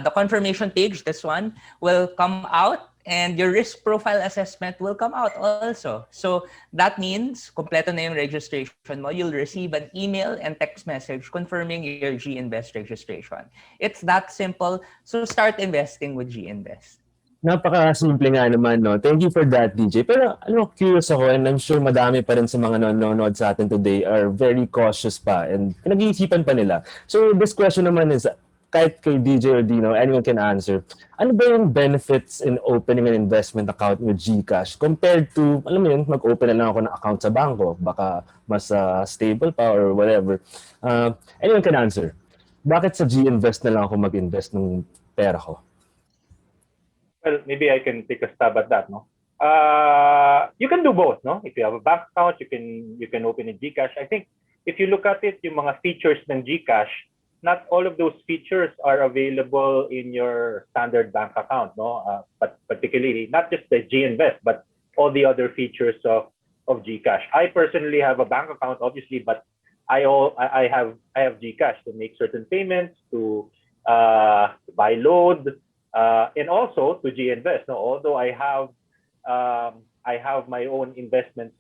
the confirmation page, this one, will come out and your risk profile assessment will come out also. So that means, kompleto na yung registration mo, you'll receive an email and text message confirming your GInvest registration. It's that simple. So start investing with GInvest. Napaka-simple nga naman, no? Thank you for that, DJ. Pero curious ako, and I'm sure madami pa rin sa mga nanonood sa atin today are very cautious pa and pinag-iisipan pa nila. So this question naman is, kahit kay DJ or Dino, anyone can answer. Ano ba yung benefits in opening an investment account with GCash compared to, alam mo yun, mag-open na lang ako ng account sa banko, baka mas stable pa or whatever. Anyone can answer. Bakit sa GInvest na lang ako mag-invest ng pera ko? Well, maybe I can take a stab at that, no? You can do both, no? If you have a bank account, you can open a GCash. I think if you look at it, yung mga features ng GCash, not all of those features are available in your standard bank account, no? But particularly not just the GInvest, but all the other features of GCash. I personally have a bank account, obviously, but I have GCash to make certain payments, to buy load. And also to GInvest. No, although I have my own investments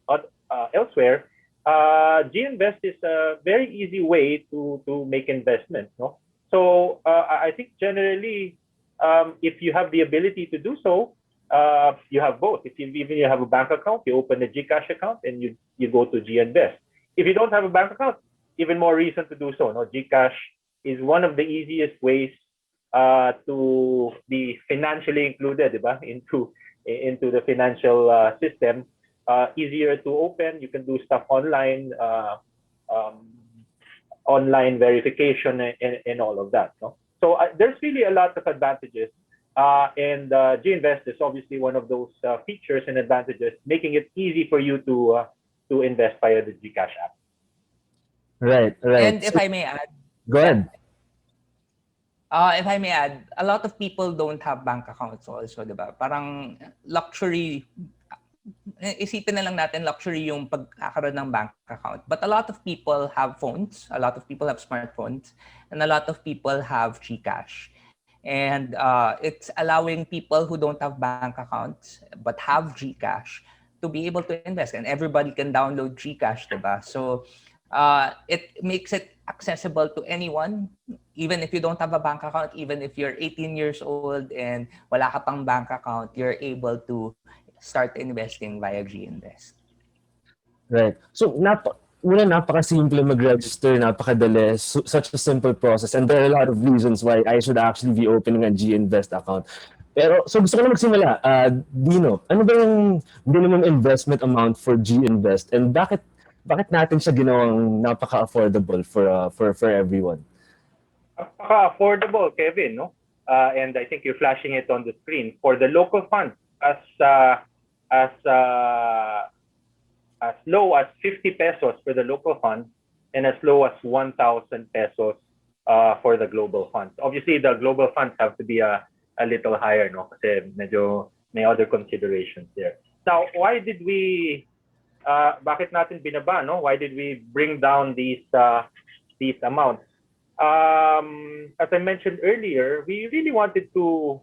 elsewhere, GInvest is a very easy way to make investments. No, so I think generally, if you have the ability to do so, you have both. If even you have a bank account, you open a GCash account and you go to GInvest. If you don't have a bank account, even more reason to do so. No, GCash is one of the easiest ways to be financially included, diba? into the financial system easier to open. You can do stuff online, um, online verification, and all of that. No? So there's really a lot of advantages. And GInvest is obviously one of those features and advantages, making it easy for you to invest via the GCash app. Right, right. And if So, I may add, go yeah, ahead. if I may add, a lot of people don't have bank accounts also, di ba? Parang luxury, isipin na lang natin luxury yung pagkakaroon ng bank account. But a lot of people have phones, a lot of people have smartphones, and a lot of people have GCash. And it's allowing people who don't have bank accounts but have GCash to be able to invest. And everybody can download GCash, diba? So it makes it accessible to anyone, even if you don't have a bank account, even if you're 18 years old and wala ka pang bank account, you're able to start investing via GInvest. Right. So, napaka-simple mag-register, napakadali, such a simple process. And there are a lot of reasons why I should actually be opening a GInvest account. Pero, so gusto ko na magsimula. Dino, ano ba yung minimum investment amount for GInvest? And bakit natin siya ginawang napaka-affordable for everyone? Affordable, Kevin, no? And I think you're flashing it on the screen. For the local funds, as low as 50 pesos for the local funds and as low as 1,000 pesos for the global funds. Obviously, the global funds have to be a little higher, no? Kasi medyo may other considerations there. Now, why did we, bakit natin binaba, no? Why did we bring down these amounts? As I mentioned earlier, we really wanted to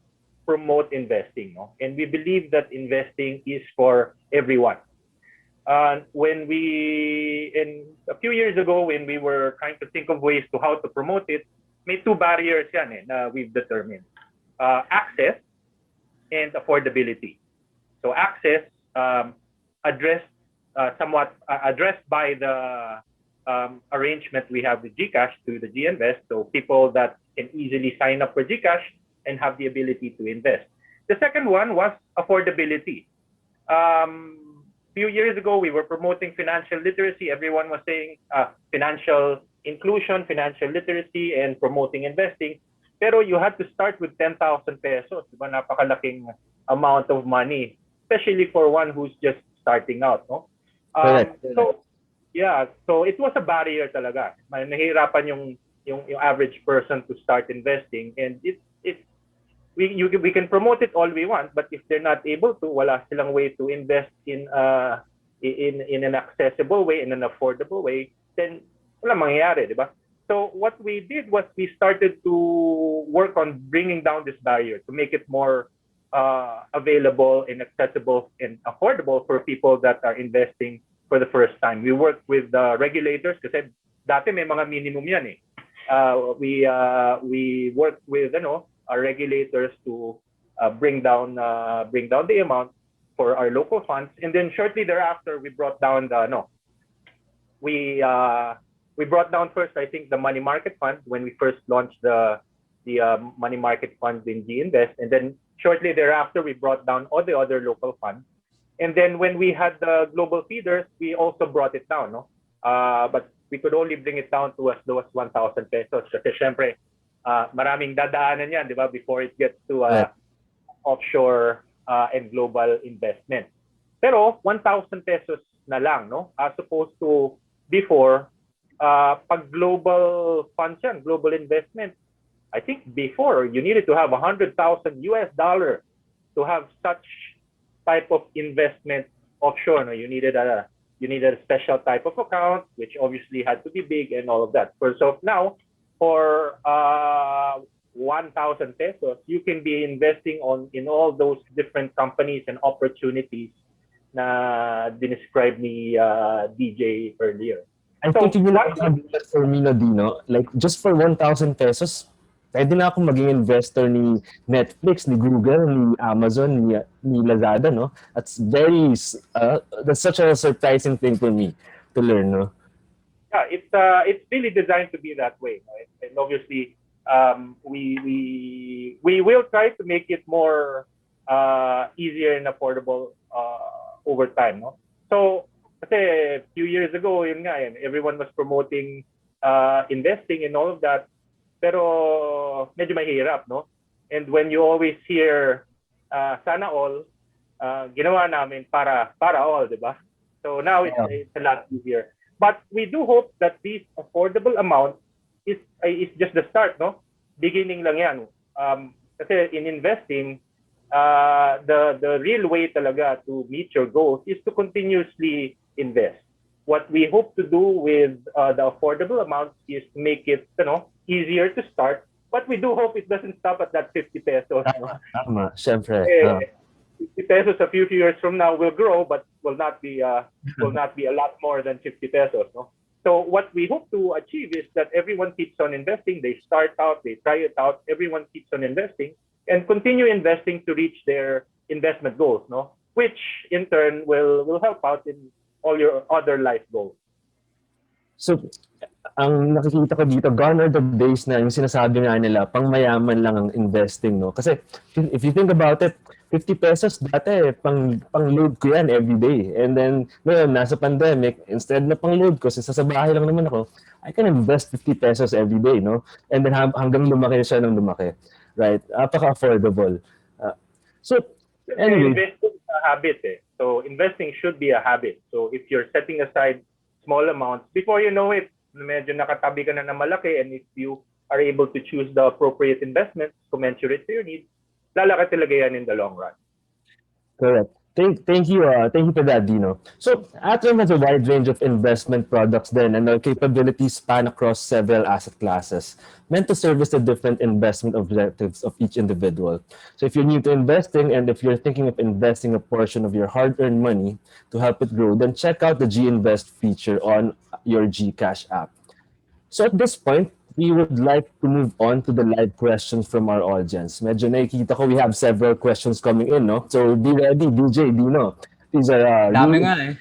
promote investing, no? And we believe that investing is for everyone. When a few years ago, when we were trying to think of ways to how to promote it, may two barriers yan na we've determined. Access and affordability. So access, somewhat addressed by the arrangement we have with GCash to the GInvest, so people that can easily sign up for GCash and have the ability to invest. The second one was affordability. Few years ago, we were promoting financial literacy. Everyone was saying financial inclusion, financial literacy, and promoting investing. Pero you had to start with 10,000 pesos. Diba? Napakalaking amount of money, especially for one who's just starting out. No? So it was a barrier talaga. Nahihirapan yung average person to start investing, and we can promote it all we want, but if they're not able to, wala silang way to invest in an accessible way, in an affordable way, then wala mangyayari, di ba? So what we did was we started to work on bringing down this barrier to make it more available and accessible and affordable for people that are investing for the first time. We worked with regulators kasi dati may mga minimum yan eh. We worked with our regulators to bring down the amount for our local funds, and then shortly thereafter we brought down we brought down first, I think, the money market fund when we first launched the money market funds in GInvest, and then shortly thereafter we brought down all the other local funds, and then when we had the global feeders, we also brought it down, no? But we could only bring it down to as low as 1,000 pesos kasi syempre maraming dadaanan yan, di ba, before it gets to offshore and global investment. Pero 1,000 pesos na lang, no? As opposed to before, pag global funds yan, global investment, I think before you needed to have $100,000 to have such type of investment offshore. No? You needed a special type of account, which obviously had to be big and all of that. So now, for 1,000 pesos, you can be investing in all those different companies and opportunities na described ni DJ earlier. I think you will that for me, Dino, like just for 1,000 pesos, pwede na akong maging investor ni Netflix, ni Google, ni Amazon, ni Lazada, no? That's such a surprising thing for me to learn, no? Yeah, it's really designed to be that way, right? And obviously, we will try to make it more easier and affordable over time, no? So, kasi a few years ago, yun nga, everyone was promoting investing and all of that. Pero medyo mahirap, no? And when you always hear sana all, ginawa namin para all, di ba? So now it's a lot easier. But we do hope that these affordable amounts is just the start, no? Beginning lang yan. Kasi in investing, the real way talaga to meet your goals is to continuously invest. What we hope to do with the affordable amounts is to make it, easier to start. But we do hope it doesn't stop at that 50 pesos. No? Tama, syempre. 50 pesos a few years from now will grow, but will not be a lot more than 50 pesos. No? So what we hope to achieve is that everyone keeps on investing. They start out, they try it out. Everyone keeps on investing and continue investing to reach their investment goals. No, which in turn will help out in all your other life goals. So, ang nakikita ko dito, gone are the days na yung sinasabi nga nila, pang mayaman lang ang investing, no? Kasi if you think about it, 50 pesos dati, pang load ko yan every day. And then, ngayon, nasa pandemic, instead na pang load ko, since sa bahay lang naman ako, I can invest 50 pesos every day, no? And then hanggang lumaki siya ng lumaki. Right? Apaka-affordable. So, anyway. Investing is a habit. So investing should be a habit. So if you're setting aside small amounts, before you know it, medyo nakatabi ka na ng malaki, and if you are able to choose the appropriate investments commensurate to your needs, lalaki talaga yan in the long run. Correct. Thank you for that, Dino. So, ATRAM has a wide range of investment products then, and our capabilities span across several asset classes, meant to service the different investment objectives of each individual. So, if you're new to investing, and if you're thinking of investing a portion of your hard-earned money to help it grow, then check out the GInvest feature on your GCash app. So at this point, we would like to move on to the live questions from our audience. Medyo nakikita ko we have several questions coming in, no? So be ready, DJ, Dino. These are Dami really nga eh.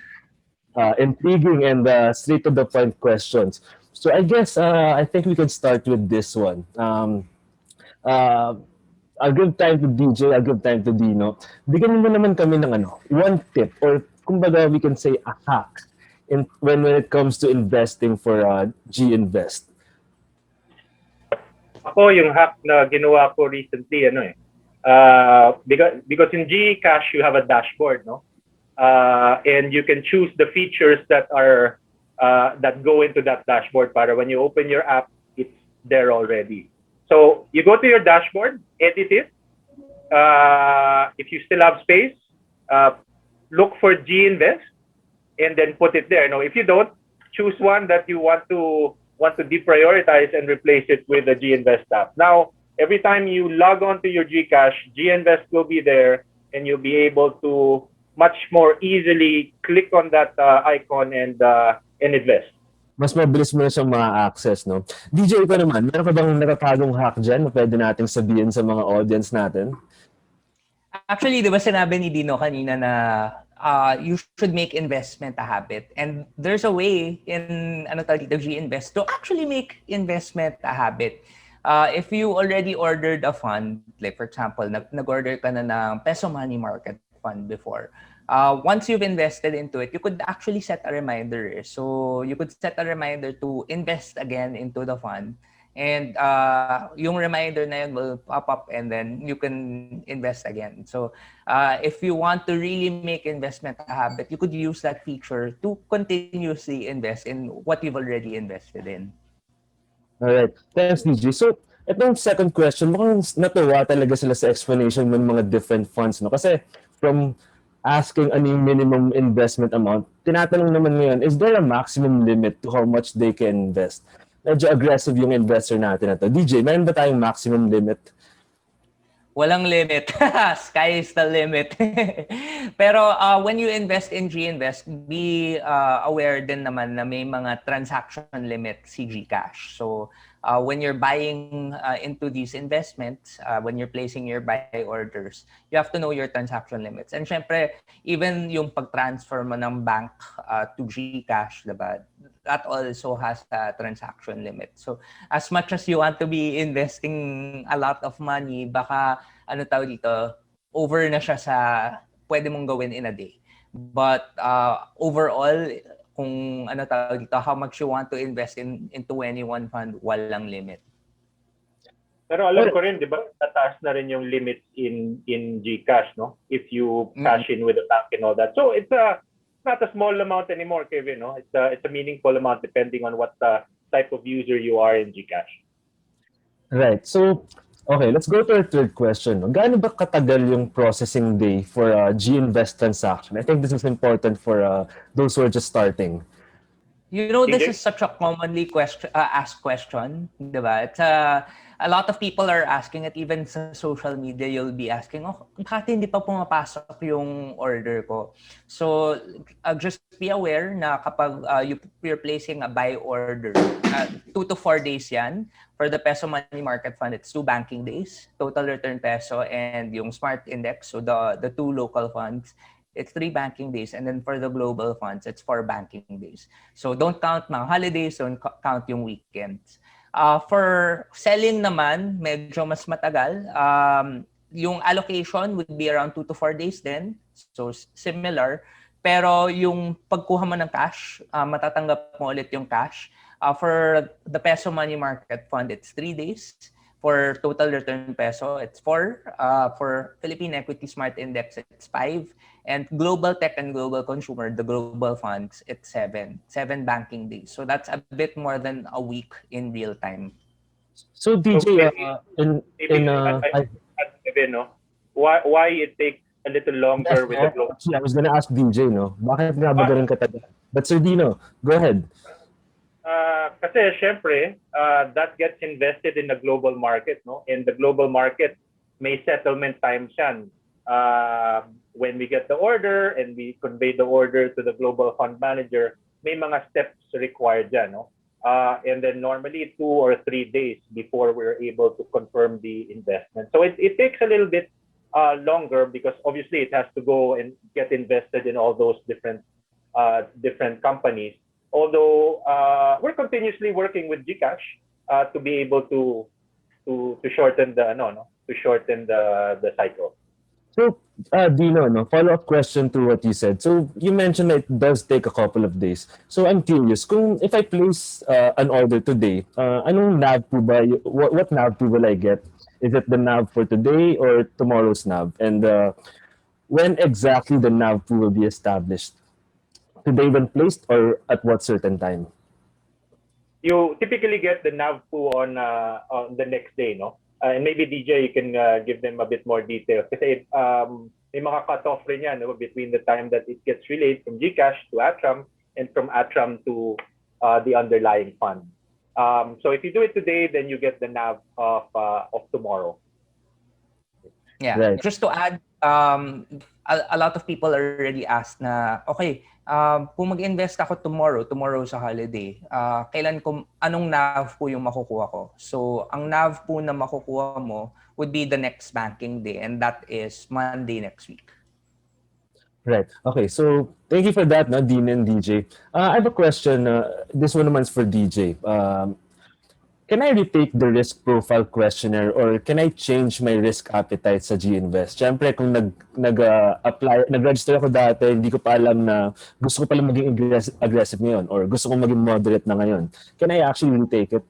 intriguing and straight to the point questions. So I guess I think we can start with this one. Uh, I'll give time to DJ, I'll give time to Dino. Bigyan mo naman kami ng one tip or kumbaga we can say a hack when it comes to investing for GInvest. Ako, yung hack na ginawa ko recently, because in GCash you have a dashboard, no? And you can choose the features that are that go into that dashboard. Para when you open your app, it's there already. So you go to your dashboard, edit it. If you still have space, look for GInvest and then put it there. No, if you don't, choose one that you want to deprioritize and replace it with the GInvest app. Now, every time you log on to your GCash, GInvest will be there, and you'll be able to much more easily click on that icon and invest. Mas mabilis mo na siyang ma-access, no? DJ, ikaw naman, meron ka bang natatagong hack dyan na pwede nating sabihin sa mga audience natin? Actually, di ba sinabi ni Dino kanina na you should make investment a habit. And there's a way in GInvest to actually make investment a habit. If you already ordered a fund, like for example, nag-order ka na ng peso money market fund before, once you've invested into it, you could actually set a reminder. So you could set a reminder to invest again into the fund. And yung reminder na yun will pop up and then you can invest again. So if you want to really make investment a habit, you could use that feature to continuously invest in what you've already invested in. Alright. Thanks, DJ. So, itong second question, mukhang natuwa talaga sila sa explanation ng mga different funds, no? Kasi from asking ano yung minimum investment amount, tinatanong naman ngayon, is there a maximum limit to how much they can invest? Medyo aggressive yung investor natin na to. DJ, meron ba tayong maximum limit? Walang limit. Sky is the limit. Pero when you invest in GInvest, be aware din naman na may mga transaction limit si GCash. So when you're buying into these investments, when you're placing your buy orders, you have to know your transaction limits. And syempre, even yung pag-transfer mo ng bank to GCash, diba? That also has a transaction limit. So as much as you want to be investing a lot of money, baka over na siya sa pwede mong gawin in a day. But overall, kung ano tawag dito, how much you want to invest into any one fund, walang limit. Pero alam ko rin, di ba, nataas na rin yung limits in GCash, no? If you cash in with the bank and all that. So it's not a small amount anymore, Kevin, no? It's a meaningful amount depending on what type of user you are in GCash. Right. So, okay, let's go to our third question. Gaano ba katagal yung processing day for a GInvest transaction? I think this is important for those who are just starting. You know, this DJ? is such a commonly asked question, diba? It's a lot of people are asking it, even sa social media, you'll be asking, oh, bakit hindi pa pumapasok yung order ko? So, just be aware na kapag you're placing a buy order, 2 to 4 days yan. For the peso money market fund, it's 2 banking days, total return peso, and yung smart index, so the 2 local funds, it's 3 banking days. And then for the global funds, it's 4 banking days. So don't count mga holidays, don't count yung weekends. For selling naman, medyo mas matagal. Yung allocation would be around 2 to 4 days din. So similar. Pero yung pagkuha mo ng cash, matatanggap mo ulit yung cash. For the peso money market fund, it's 3 days. For total return peso, it's 4. For Philippine Equity Smart Index, it's 5. And global tech and global consumer, the global funds, it's 7 banking days. So that's a bit more than a week in real time. So DJ, no? Why it takes a little longer with the global? I was gonna ask DJ, no? Bakit nga ba ganun katagal? But Sir Dino, go ahead. Kasi syempre, that gets invested in the global market, no? In the global market, may settlement times yan. When we get the order and we convey the order to the global fund manager, may mga steps required dyan, no? And then normally 2 or 3 days before we're able to confirm the investment. So it takes a little bit longer because obviously it has to go and get invested in all those different companies. Although we're continuously working with GCash to be able to shorten the cycle. So, Dino, no, follow-up question to what you said. So, you mentioned that it does take a couple of days. So, I'm curious, if I place an order today, anong NAV po ba, what NAV po will I get? Is it the NAV for today or tomorrow's NAV? And when exactly the NAV po will be established? Today when placed or at what certain time? You typically get the NAV po on the next day, no? And maybe DJ, you can give them a bit more details. Kasi may mga cut-off rin yan, no? Between the time that it gets relayed from GCash to ATRAM and from ATRAM to the underlying fund. So if you do it today, then you get the NAV of tomorrow. Yeah, Right. just to add, a lot of people already asked na, okay, kung mag-invest ako tomorrow sa holiday, anong NAV po yung makukuha ko? So, ang NAV po na makukuha mo would be the next banking day, and that is Monday next week. Right. Okay. So thank you for that, no, Dean and DJ. I have a question. This one is for DJ. Can I retake the risk profile questionnaire or can I change my risk appetite sa GInvest? Siyempre, kung nag-register ako dati, hindi ko pa alam na gusto ko pala maging aggressive ngayon or gusto ko maging moderate na ngayon. Can I actually retake it?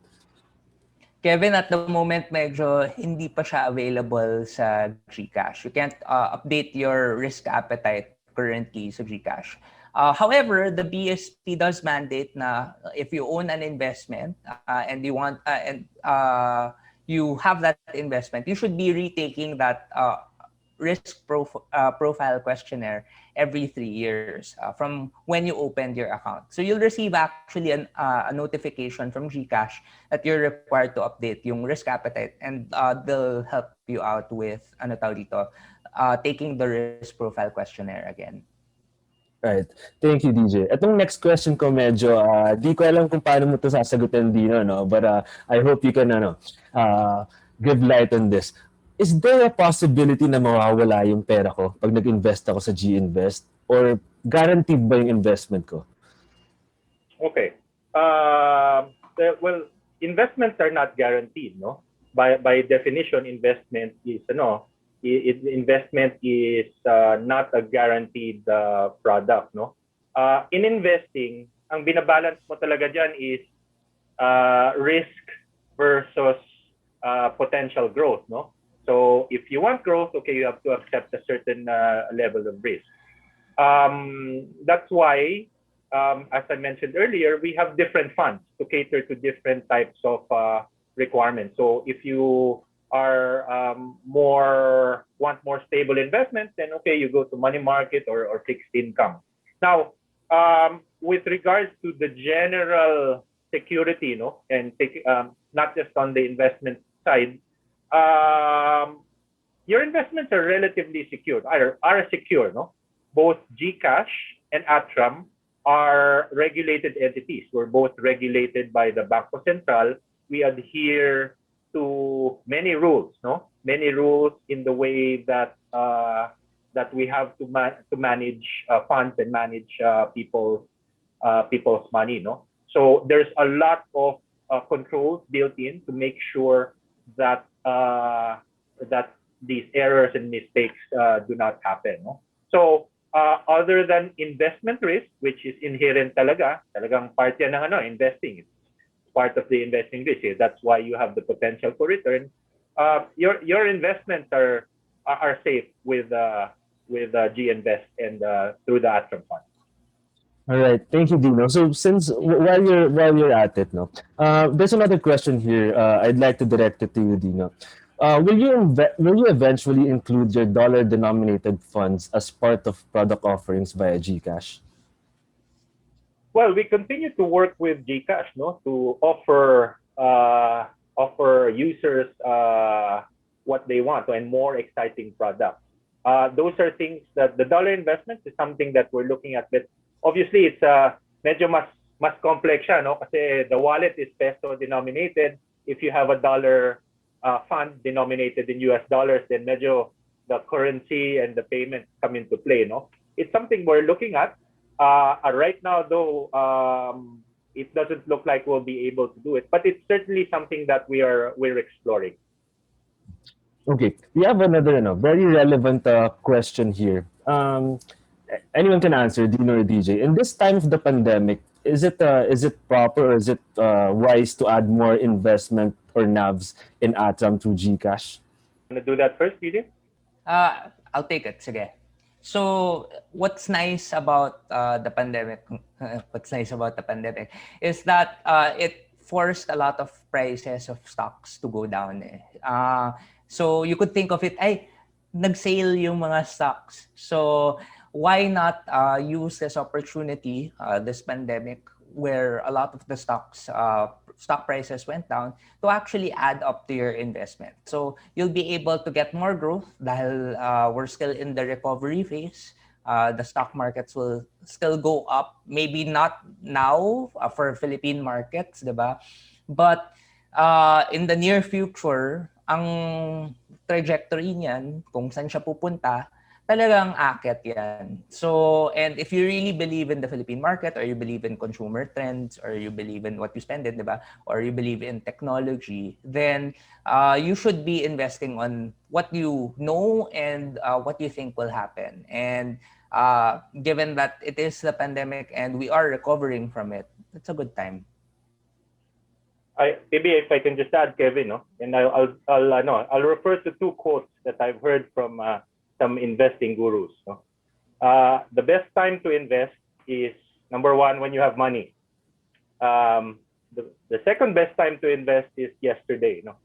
Kevin, at the moment, medyo hindi pa siya available sa GCash. You can't update your risk appetite currently sa GCash. However, the BSP does mandate na if you own an investment and you want you have that investment, you should be retaking that risk profile questionnaire every 3 years from when you opened your account. So you'll receive actually a notification from GCash that you're required to update yung risk appetite, and they'll help you out with taking the risk profile questionnaire again. Right. Thank you, DJ. Itong next question ko medyo, di ko alam kung paano mo ito sasagutin, Dino, no? But I hope you can give light on this. Is there a possibility na mawawala yung pera ko pag nag-invest ako sa GInvest? Or guaranteed ba yung investment ko? Okay. Well, investments are not guaranteed, no? By definition, investment is investment is not a guaranteed product, no? In investing, ang binabalance mo talaga dyan is risk versus potential growth, no? So if you want growth, okay, you have to accept a certain level of risk. That's why, as I mentioned earlier, we have different funds to cater to different types of requirements. So if you are want more stable investments, then okay, you go to money market or fixed income. Now, with regards to the general security, no, and not just on the investment side, your investments are relatively secure, are secure, no? Both GCash and ATRAM are regulated entities. We're both regulated by the Bangko Sentral. We adhere to many rules, no? Many rules in the way that that we have to manage funds and manage people's money, no? So there's a lot of controls built in to make sure that that these errors and mistakes do not happen, no? So other than investment risk, which is inherent talagang part yan ng investing. It's part of the investing risk. That's why you have the potential for return. Your investments are safe with GInvest and through the ATRAM Funds. All right, thank you, Dino. So since while you're at it, no, there's another question here. I'd like to direct it to you, Dino. Will you eventually include your dollar-denominated funds as part of product offerings via GCash? Well, we continue to work with GCash, no, to offer users what they want and more exciting products. Those are things that the dollar investment is something that we're looking at, but obviously it's medyo mas complex siya, no? Kasi the wallet is peso denominated. If you have a dollar fund denominated in US dollars, then medyo the currency and the payments come into play, no? It's something we're looking at. Right now, though, it doesn't look like we'll be able to do it, but it's certainly something that we're exploring. Okay, we have another very relevant question here. Anyone can answer, Dino or DJ. In this time of the pandemic, is it proper or is it wise to add more investment or NAVs in ATRAM through GCash? Want to do that first, DJ? I'll take it. Sige. So what's nice about the pandemic? What's nice about the pandemic is that it forced a lot of prices of stocks to go down. So you could think of it, ay, nag-sale yung mga stocks. So why not use this opportunity, this pandemic, where a lot of the stock prices went down, to actually add up to your investment. So you'll be able to get more growth dahil we're still in the recovery phase. The stock markets will still go up, maybe not now for Philippine markets, diba? But in the near future, ang trajectory niyan, kung saan siya pupunta, talagang akit yan. So, and if you really believe in the Philippine market, or you believe in consumer trends, or you believe in what you spend in, diba? Or you believe in technology, then you should be investing on what you know and what you think will happen. And given that it is the pandemic and we are recovering from it, it's a good time. Maybe if I can just add, Kevin, no? And I'll refer to two quotes that I've heard from some investing gurus. No? The best time to invest is, number one, when you have money. The second best time to invest is yesterday. No?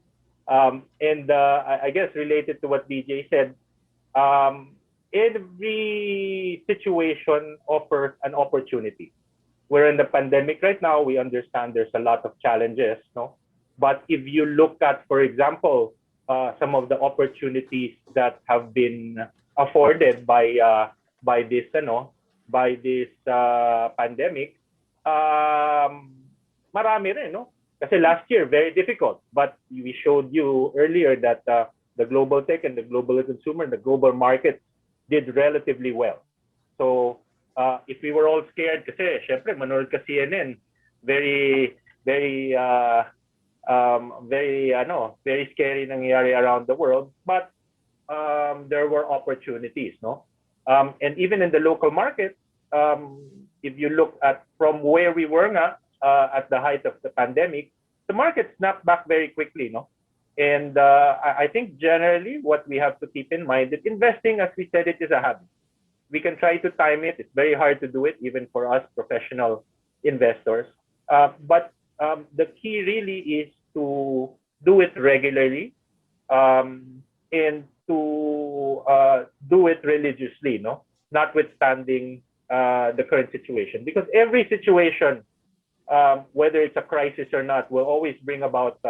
And I guess related to what DJ said, every situation offers an opportunity. We're in the pandemic right now. We understand there's a lot of challenges. No? But if you look at, for example, some of the opportunities that have been afforded by this pandemic, marami rin, no? Kasi last year very difficult, but we showed you earlier that the global tech and the global consumer and the global market did relatively well. So if we were all scared, kasi syempre manood ka CNN, very scary nangyayari around the world. But there were opportunities, no? And even in the local market, if you look at from where we were at the height of the pandemic, the market snapped back very quickly, no? And I think generally what we have to keep in mind that investing, as we said, it is a habit. We can try to time it. It's very hard to do it, even for us professional investors. But the key really is to do it regularly, and to do it religiously, no? Notwithstanding the current situation. Because every situation, whether it's a crisis or not, will always bring about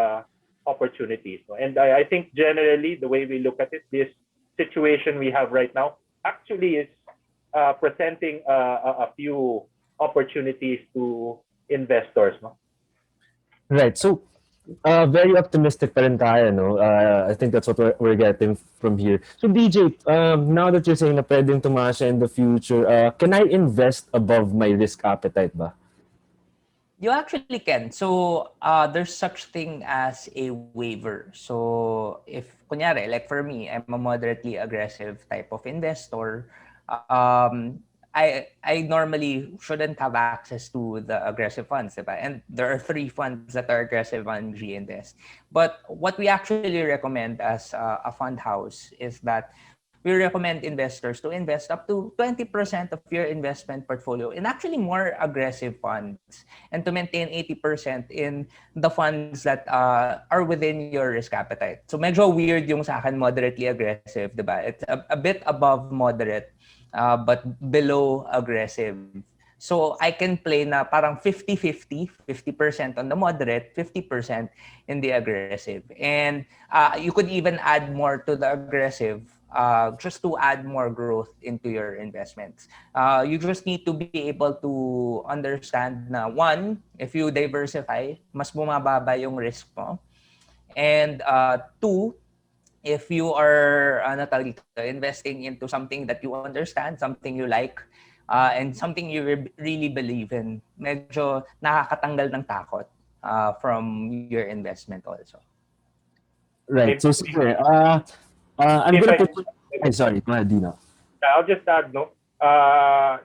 opportunities. No? And I think generally, the way we look at it, this situation we have right now actually is presenting a few opportunities to investors. No? Right. So, very optimistic pa rin tayo, no? I think that's what we're getting from here. So, DJ, now that you're saying na pwedeng tumaas siya in the future, can I invest above my risk appetite ba? You actually can. So, there's such thing as a waiver. So, if, kunyari, like for me, I'm a moderately aggressive type of investor. I normally shouldn't have access to the aggressive funds, diba? And there are 3 funds that are aggressive on GInvest. But what we actually recommend as a fund house is that we recommend investors to invest up to 20% of your investment portfolio in actually more aggressive funds and to maintain 80% in the funds that are within your risk appetite. So medyo weird yung sa akin moderately aggressive, diba? It's a bit above moderate but below aggressive. So I can play na parang 50-50, 50% on the moderate, 50% in the aggressive. And you could even add more to the aggressive just to add more growth into your investments. You just need to be able to understand na one, if you diversify, mas bumababa yung risk mo. And two, if you are investing into something that you understand, something you like, and something you really believe in, medyo nakakatanggal ng takot from your investment also. Right. So, If, sige, I'm if gonna I, put... Ay, sorry. Go ahead, Dino. I'll just add, no,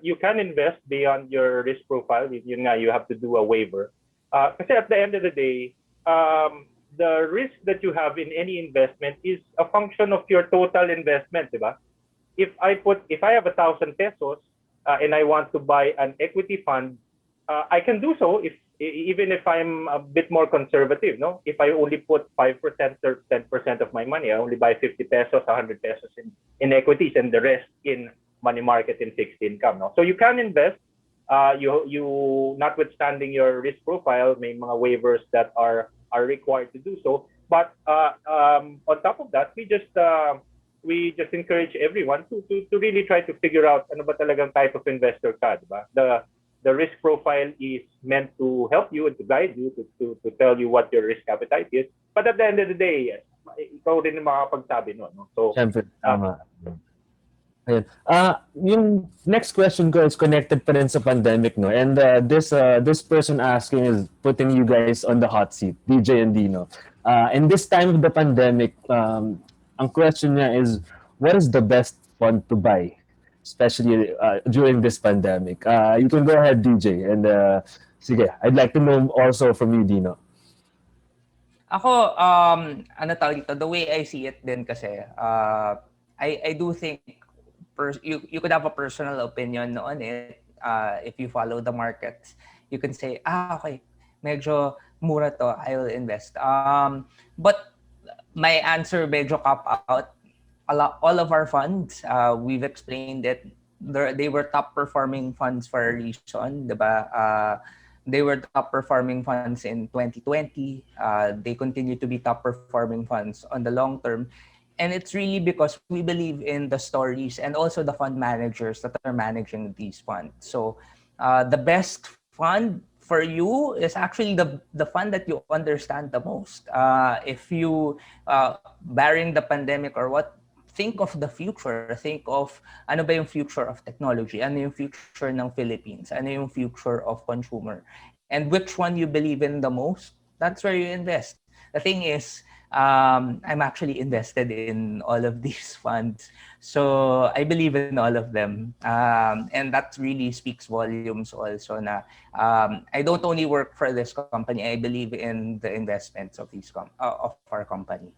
you can invest beyond your risk profile. Yun nga, you have to do a waiver. Kasi at the end of the day, the risk that you have in any investment is a function of your total investment, diba? If I have 1,000 pesos and I want to buy an equity fund, I can do so even if I'm a bit more conservative, no? If I only put 5% or 10% of my money, I only buy 50 pesos, 100 pesos in equities and the rest in money market and fixed income, no? So you can invest, you notwithstanding your risk profile, may mga waivers that are required to do so. But on top of that, we just encourage everyone to really try to figure out ano ba talagang type of investor ka, diba? The risk profile is meant to help you and to guide you to tell you what your risk appetite is. But at the end of the day, yes, ikaw din yung makakapagsabi no. So, Siyempre, tama. Ayun. Yung next question ko is connected pa rin sa pandemic, no? And this person asking is putting you guys on the hot seat, DJ and Dino. In this time of the pandemic, ang question niya is, what is the best fund to buy? Especially during this pandemic. You can go ahead, DJ. And sige, I'd like to know also from you, Dino. Ako, ano tawag dito, the way I see it din kasi, I do think you could have a personal opinion on it. If you follow the markets, you can say, okay, medyo mura to, I will invest. But my answer medyo cop out. All of our funds, we've explained it. They were top performing funds for a reason, diba? They were top performing funds in 2020. They continue to be top performing funds on the long term. And it's really because we believe in the stories and also the fund managers that are managing these funds. So the best fund for you is actually the fund that you understand the most. If you, barring the pandemic or what, think of the future. Think of ano ba yung future of technology, ano yung future ng Philippines, ano yung future of consumer. And which one you believe in the most, that's where you invest. The thing is, I'm actually invested in all of these funds. So I believe in all of them. And that really speaks volumes also na I don't only work for this company, I believe in the investments of of our company.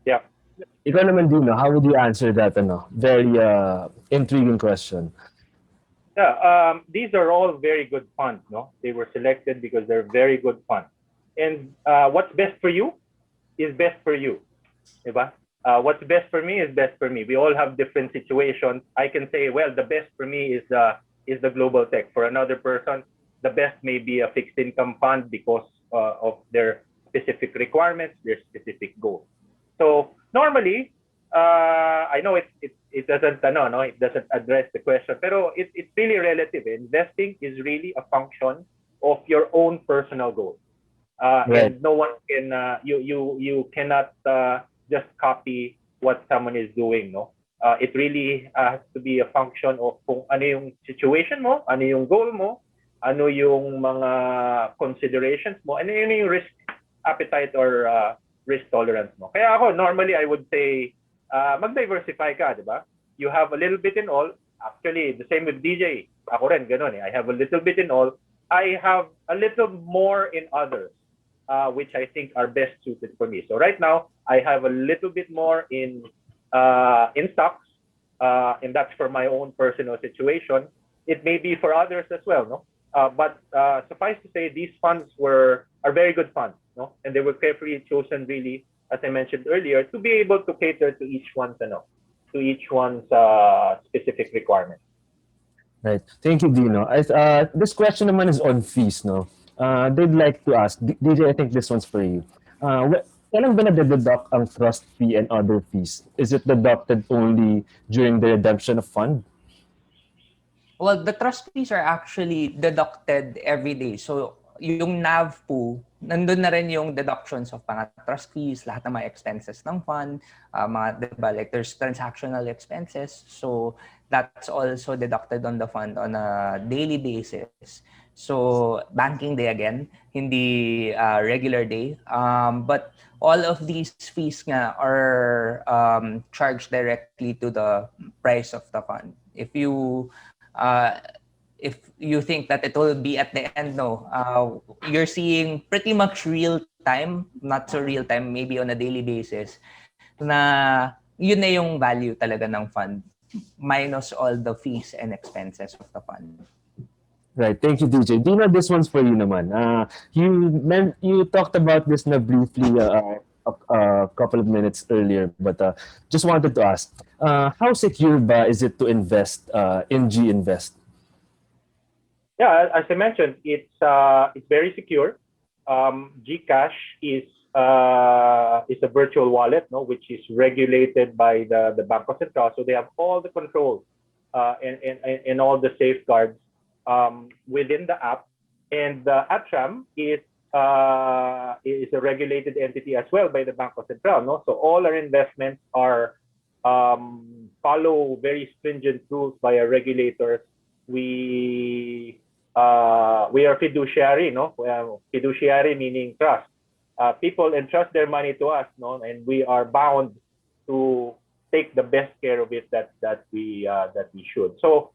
Yeah. Ikaw naman, Dino, how would you answer that very intriguing question? Yeah, these are all very good funds, no? They were selected because they're very good funds. And what's best for you is best for you, diba? What's best for me is best for me. We all have different situations. I can say, well, the best for me is the global tech. For another person, the best may be a fixed income fund because of their specific requirements, their specific goals. So normally, I know it doesn't no it doesn't address the question, pero it's really relative. Investing is really a function of your own personal goals, Right. and no one can you cannot just copy what someone is doing, no. It really has to be a function of kung ano yung situation mo, ano yung goal mo, ano yung mga considerations mo, ano yung risk appetite or risk tolerance mo. Kaya ako, normally, I would say, mag-diversify ka, di ba? You have a little bit in all. Actually, the same with DJ. Ako rin, ganun eh. I have a little bit in all. I have a little more in others, which I think are best suited for me. So right now, I have a little bit more in stocks, and that's for my own personal situation. It may be for others as well, no? But suffice to say, these funds are very good funds, no? And they were carefully chosen, really, as I mentioned earlier, to be able to cater to each one's, specific requirement. Right. Thank you, Dino. This question naman is on fees, no? They'd like to ask, DJ, I think this one's for you. Kailan ba nade-deduct ang trust fee and other fees? Is it deducted only during the redemption of fund? Well, the trust fees are actually deducted every day. So, yung NAV po, nandun na rin yung deductions of mga trust fees, lahat ng mga expenses ng fund, diba, like there's transactional expenses. So, that's also deducted on the fund on a daily basis. So, banking day again, hindi regular day. But all of these fees nga are charged directly to the price of the fund. If you think that it will be at the end, no, you're seeing pretty much real time, not so real time, maybe on a daily basis, na yun na yung value talaga ng fund minus all the fees and expenses of the fund. Right. Thank you, DJ. Dino, this one's for you naman. You talked about this na briefly a couple of minutes earlier, but just wanted to ask, how secure ba is it to invest in GInvest? Yeah, as I mentioned, it's very secure. GCash is a virtual wallet, no, which is regulated by the Banco Central, so they have all the controls and all the safeguards within the app. And ATRAM is a regulated entity as well by the Banco Central, no. So all our investments are follow very stringent rules by our regulators. We are fiduciary, no? Fiduciary meaning trust. People entrust their money to us, no, and we are bound to take the best care of it that we should. So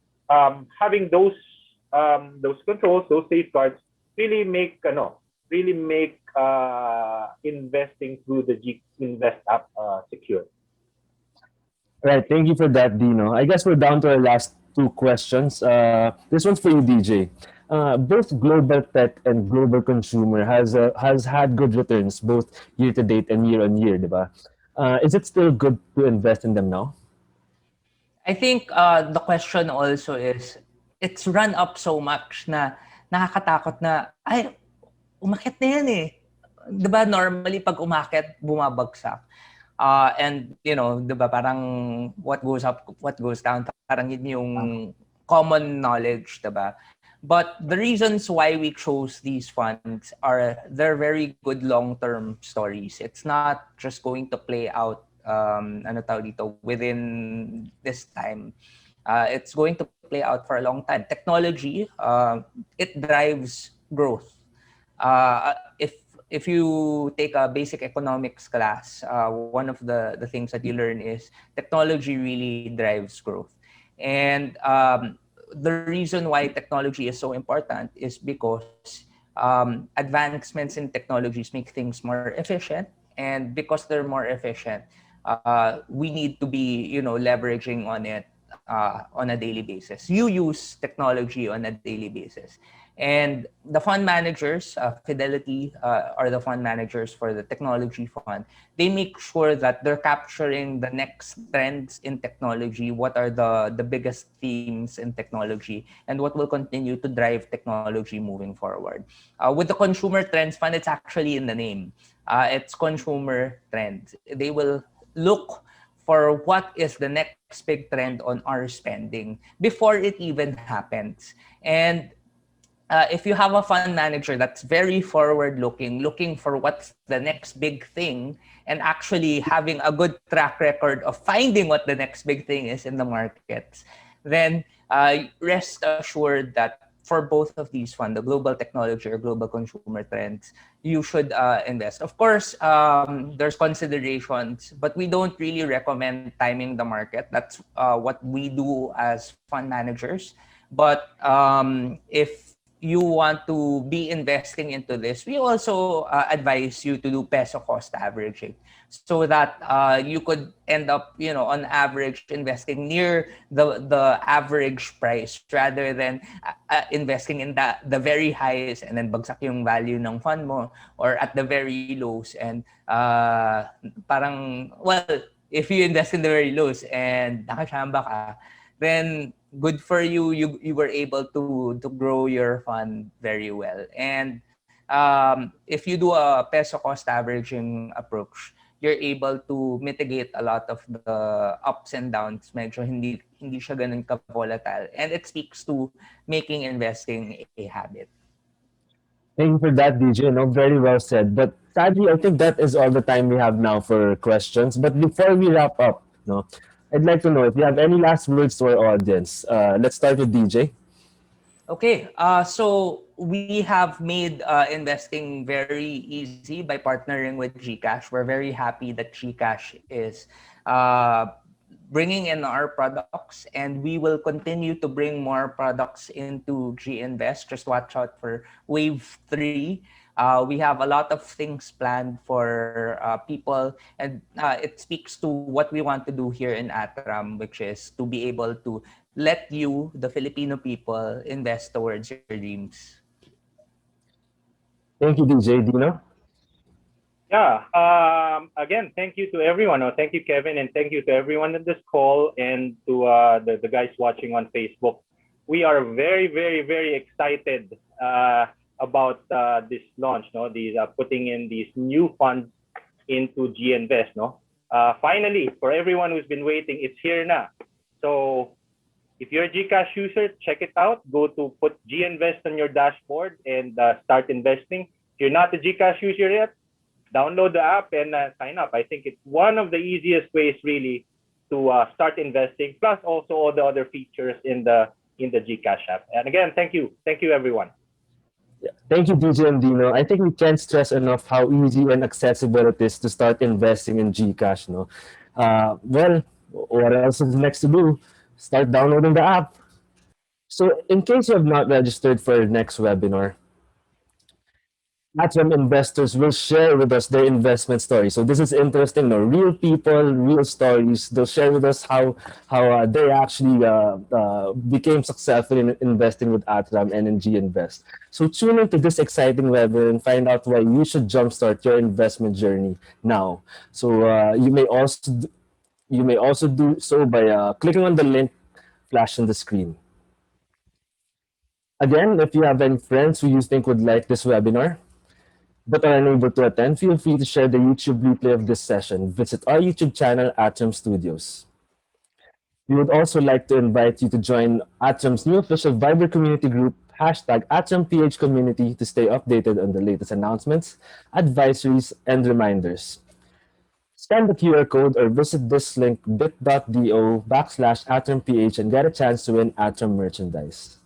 having those controls, those safeguards, really make investing through the GInvest app secure. Right. Thank you for that, Dino. I guess we're down to our last two questions. This one's for you, DJ. Both global tech and global consumer has had good returns both year to date and year on year, diba? Is it still good to invest in them now? I think the question also is, it's run up so much na nakakatakot na, ay, umakit na yan eh. Diba normally pag umakit, bumabagsak. And you know, diba parang what goes up, what goes down, parang yun yung common knowledge, diba? But the reasons why we chose these funds are they're very good long-term stories. It's not just going to play out within this time. It's going to play out for a long time. Technology, it drives growth. If if you take a basic economics class, one of the things that you learn is technology really drives growth. And the reason why technology is so important is because advancements in technologies make things more efficient. And because they're more efficient, we need to be, leveraging on it on a daily basis. You use technology on a daily basis. And the fund managers, Fidelity, are the fund managers for the technology fund. They make sure that they're capturing the next trends in technology, what are the biggest themes in technology, and what will continue to drive technology moving forward. With the Consumer Trends Fund, it's actually in the name. It's consumer trends. They will look for what is the next big trend on our spending before it even happens. And if you have a fund manager that's very forward looking for what's the next big thing, and actually having a good track record of finding what the next big thing is in the markets, then rest assured that for both of these funds, the global technology or global consumer trends, you should invest. Of course, there's considerations, but we don't really recommend timing the market. That's what we do as fund managers. But if you want to be investing into this, we also advise you to do peso cost averaging, so that you could end up, on average investing near the average price, rather than investing in the very highest and then bagsak yung value ng fund mo, or at the very lows, and parang, well, if you invest in the very lows and nakashamba ka, then good for you. You were able to grow your fund very well. And if you do a peso cost averaging approach, you're able to mitigate a lot of the ups and downs. Medyo hindi siya ganun ka-volatile, and it speaks to making investing a habit. Thank you for that, DJ. No, very well said. But sadly, I think that is all the time we have now for questions. But before we wrap up, no, I'd like to know if you have any last words to our audience. Let's start with DJ. Okay, so we have made investing very easy by partnering with GCash. We're very happy that GCash is uh, bringing in our products, and we will continue to bring more products into GInvest. Just watch out for Wave 3. We have a lot of things planned for people, and it speaks to what we want to do here in ATRAM, which is to be able to let you, the Filipino people, invest towards your dreams. Thank you, DJ. Dino? Yeah. Again, thank you to everyone. Oh, thank you, Kevin, and thank you to everyone on this call, and to the guys watching on Facebook. We are very, very, very excited about this launch. No, these putting in these new funds into GInvest. No, finally, for everyone who's been waiting, it's here now. So if you're a GCash user, check it out. Go to put GInvest on your dashboard and start investing. If you're not a GCash user yet, download the app and sign up. I think it's one of the easiest ways really to start investing, plus also all the other features in the GCash app. And again, thank you everyone. Yeah. Thank you, DJ and Dino. I think we can't stress enough how easy and accessible it is to start investing in GCash. No, well, what else is next to do? Start downloading the app. So, in case you have not registered for our next webinar, ATRAM investors will share with us their investment story. So this is interesting, no? Real people, real stories. They'll share with us how they actually became successful in investing with ATRAM and in GInvest. So tune into this exciting webinar and find out why you should jumpstart your investment journey now. So you may also do so by clicking on the link flashed on the screen. Again, if you have any friends who you think would like this webinar, but are unable to attend, feel free to share the YouTube replay of this session. Visit our YouTube channel, Atom Studios. We would also like to invite you to join Atom's new official Viber community group, hashtag AtomPH Community, to stay updated on the latest announcements, advisories, and reminders. Scan the QR code or visit this link bit.do/AtomPH and get a chance to win Atom merchandise.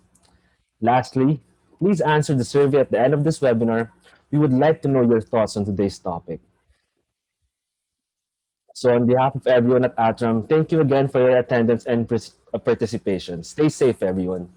Lastly, please answer the survey at the end of this webinar We would like to know your thoughts on today's topic. So, on behalf of everyone at ATRAM, thank you again for your attendance and participation. Stay safe, everyone.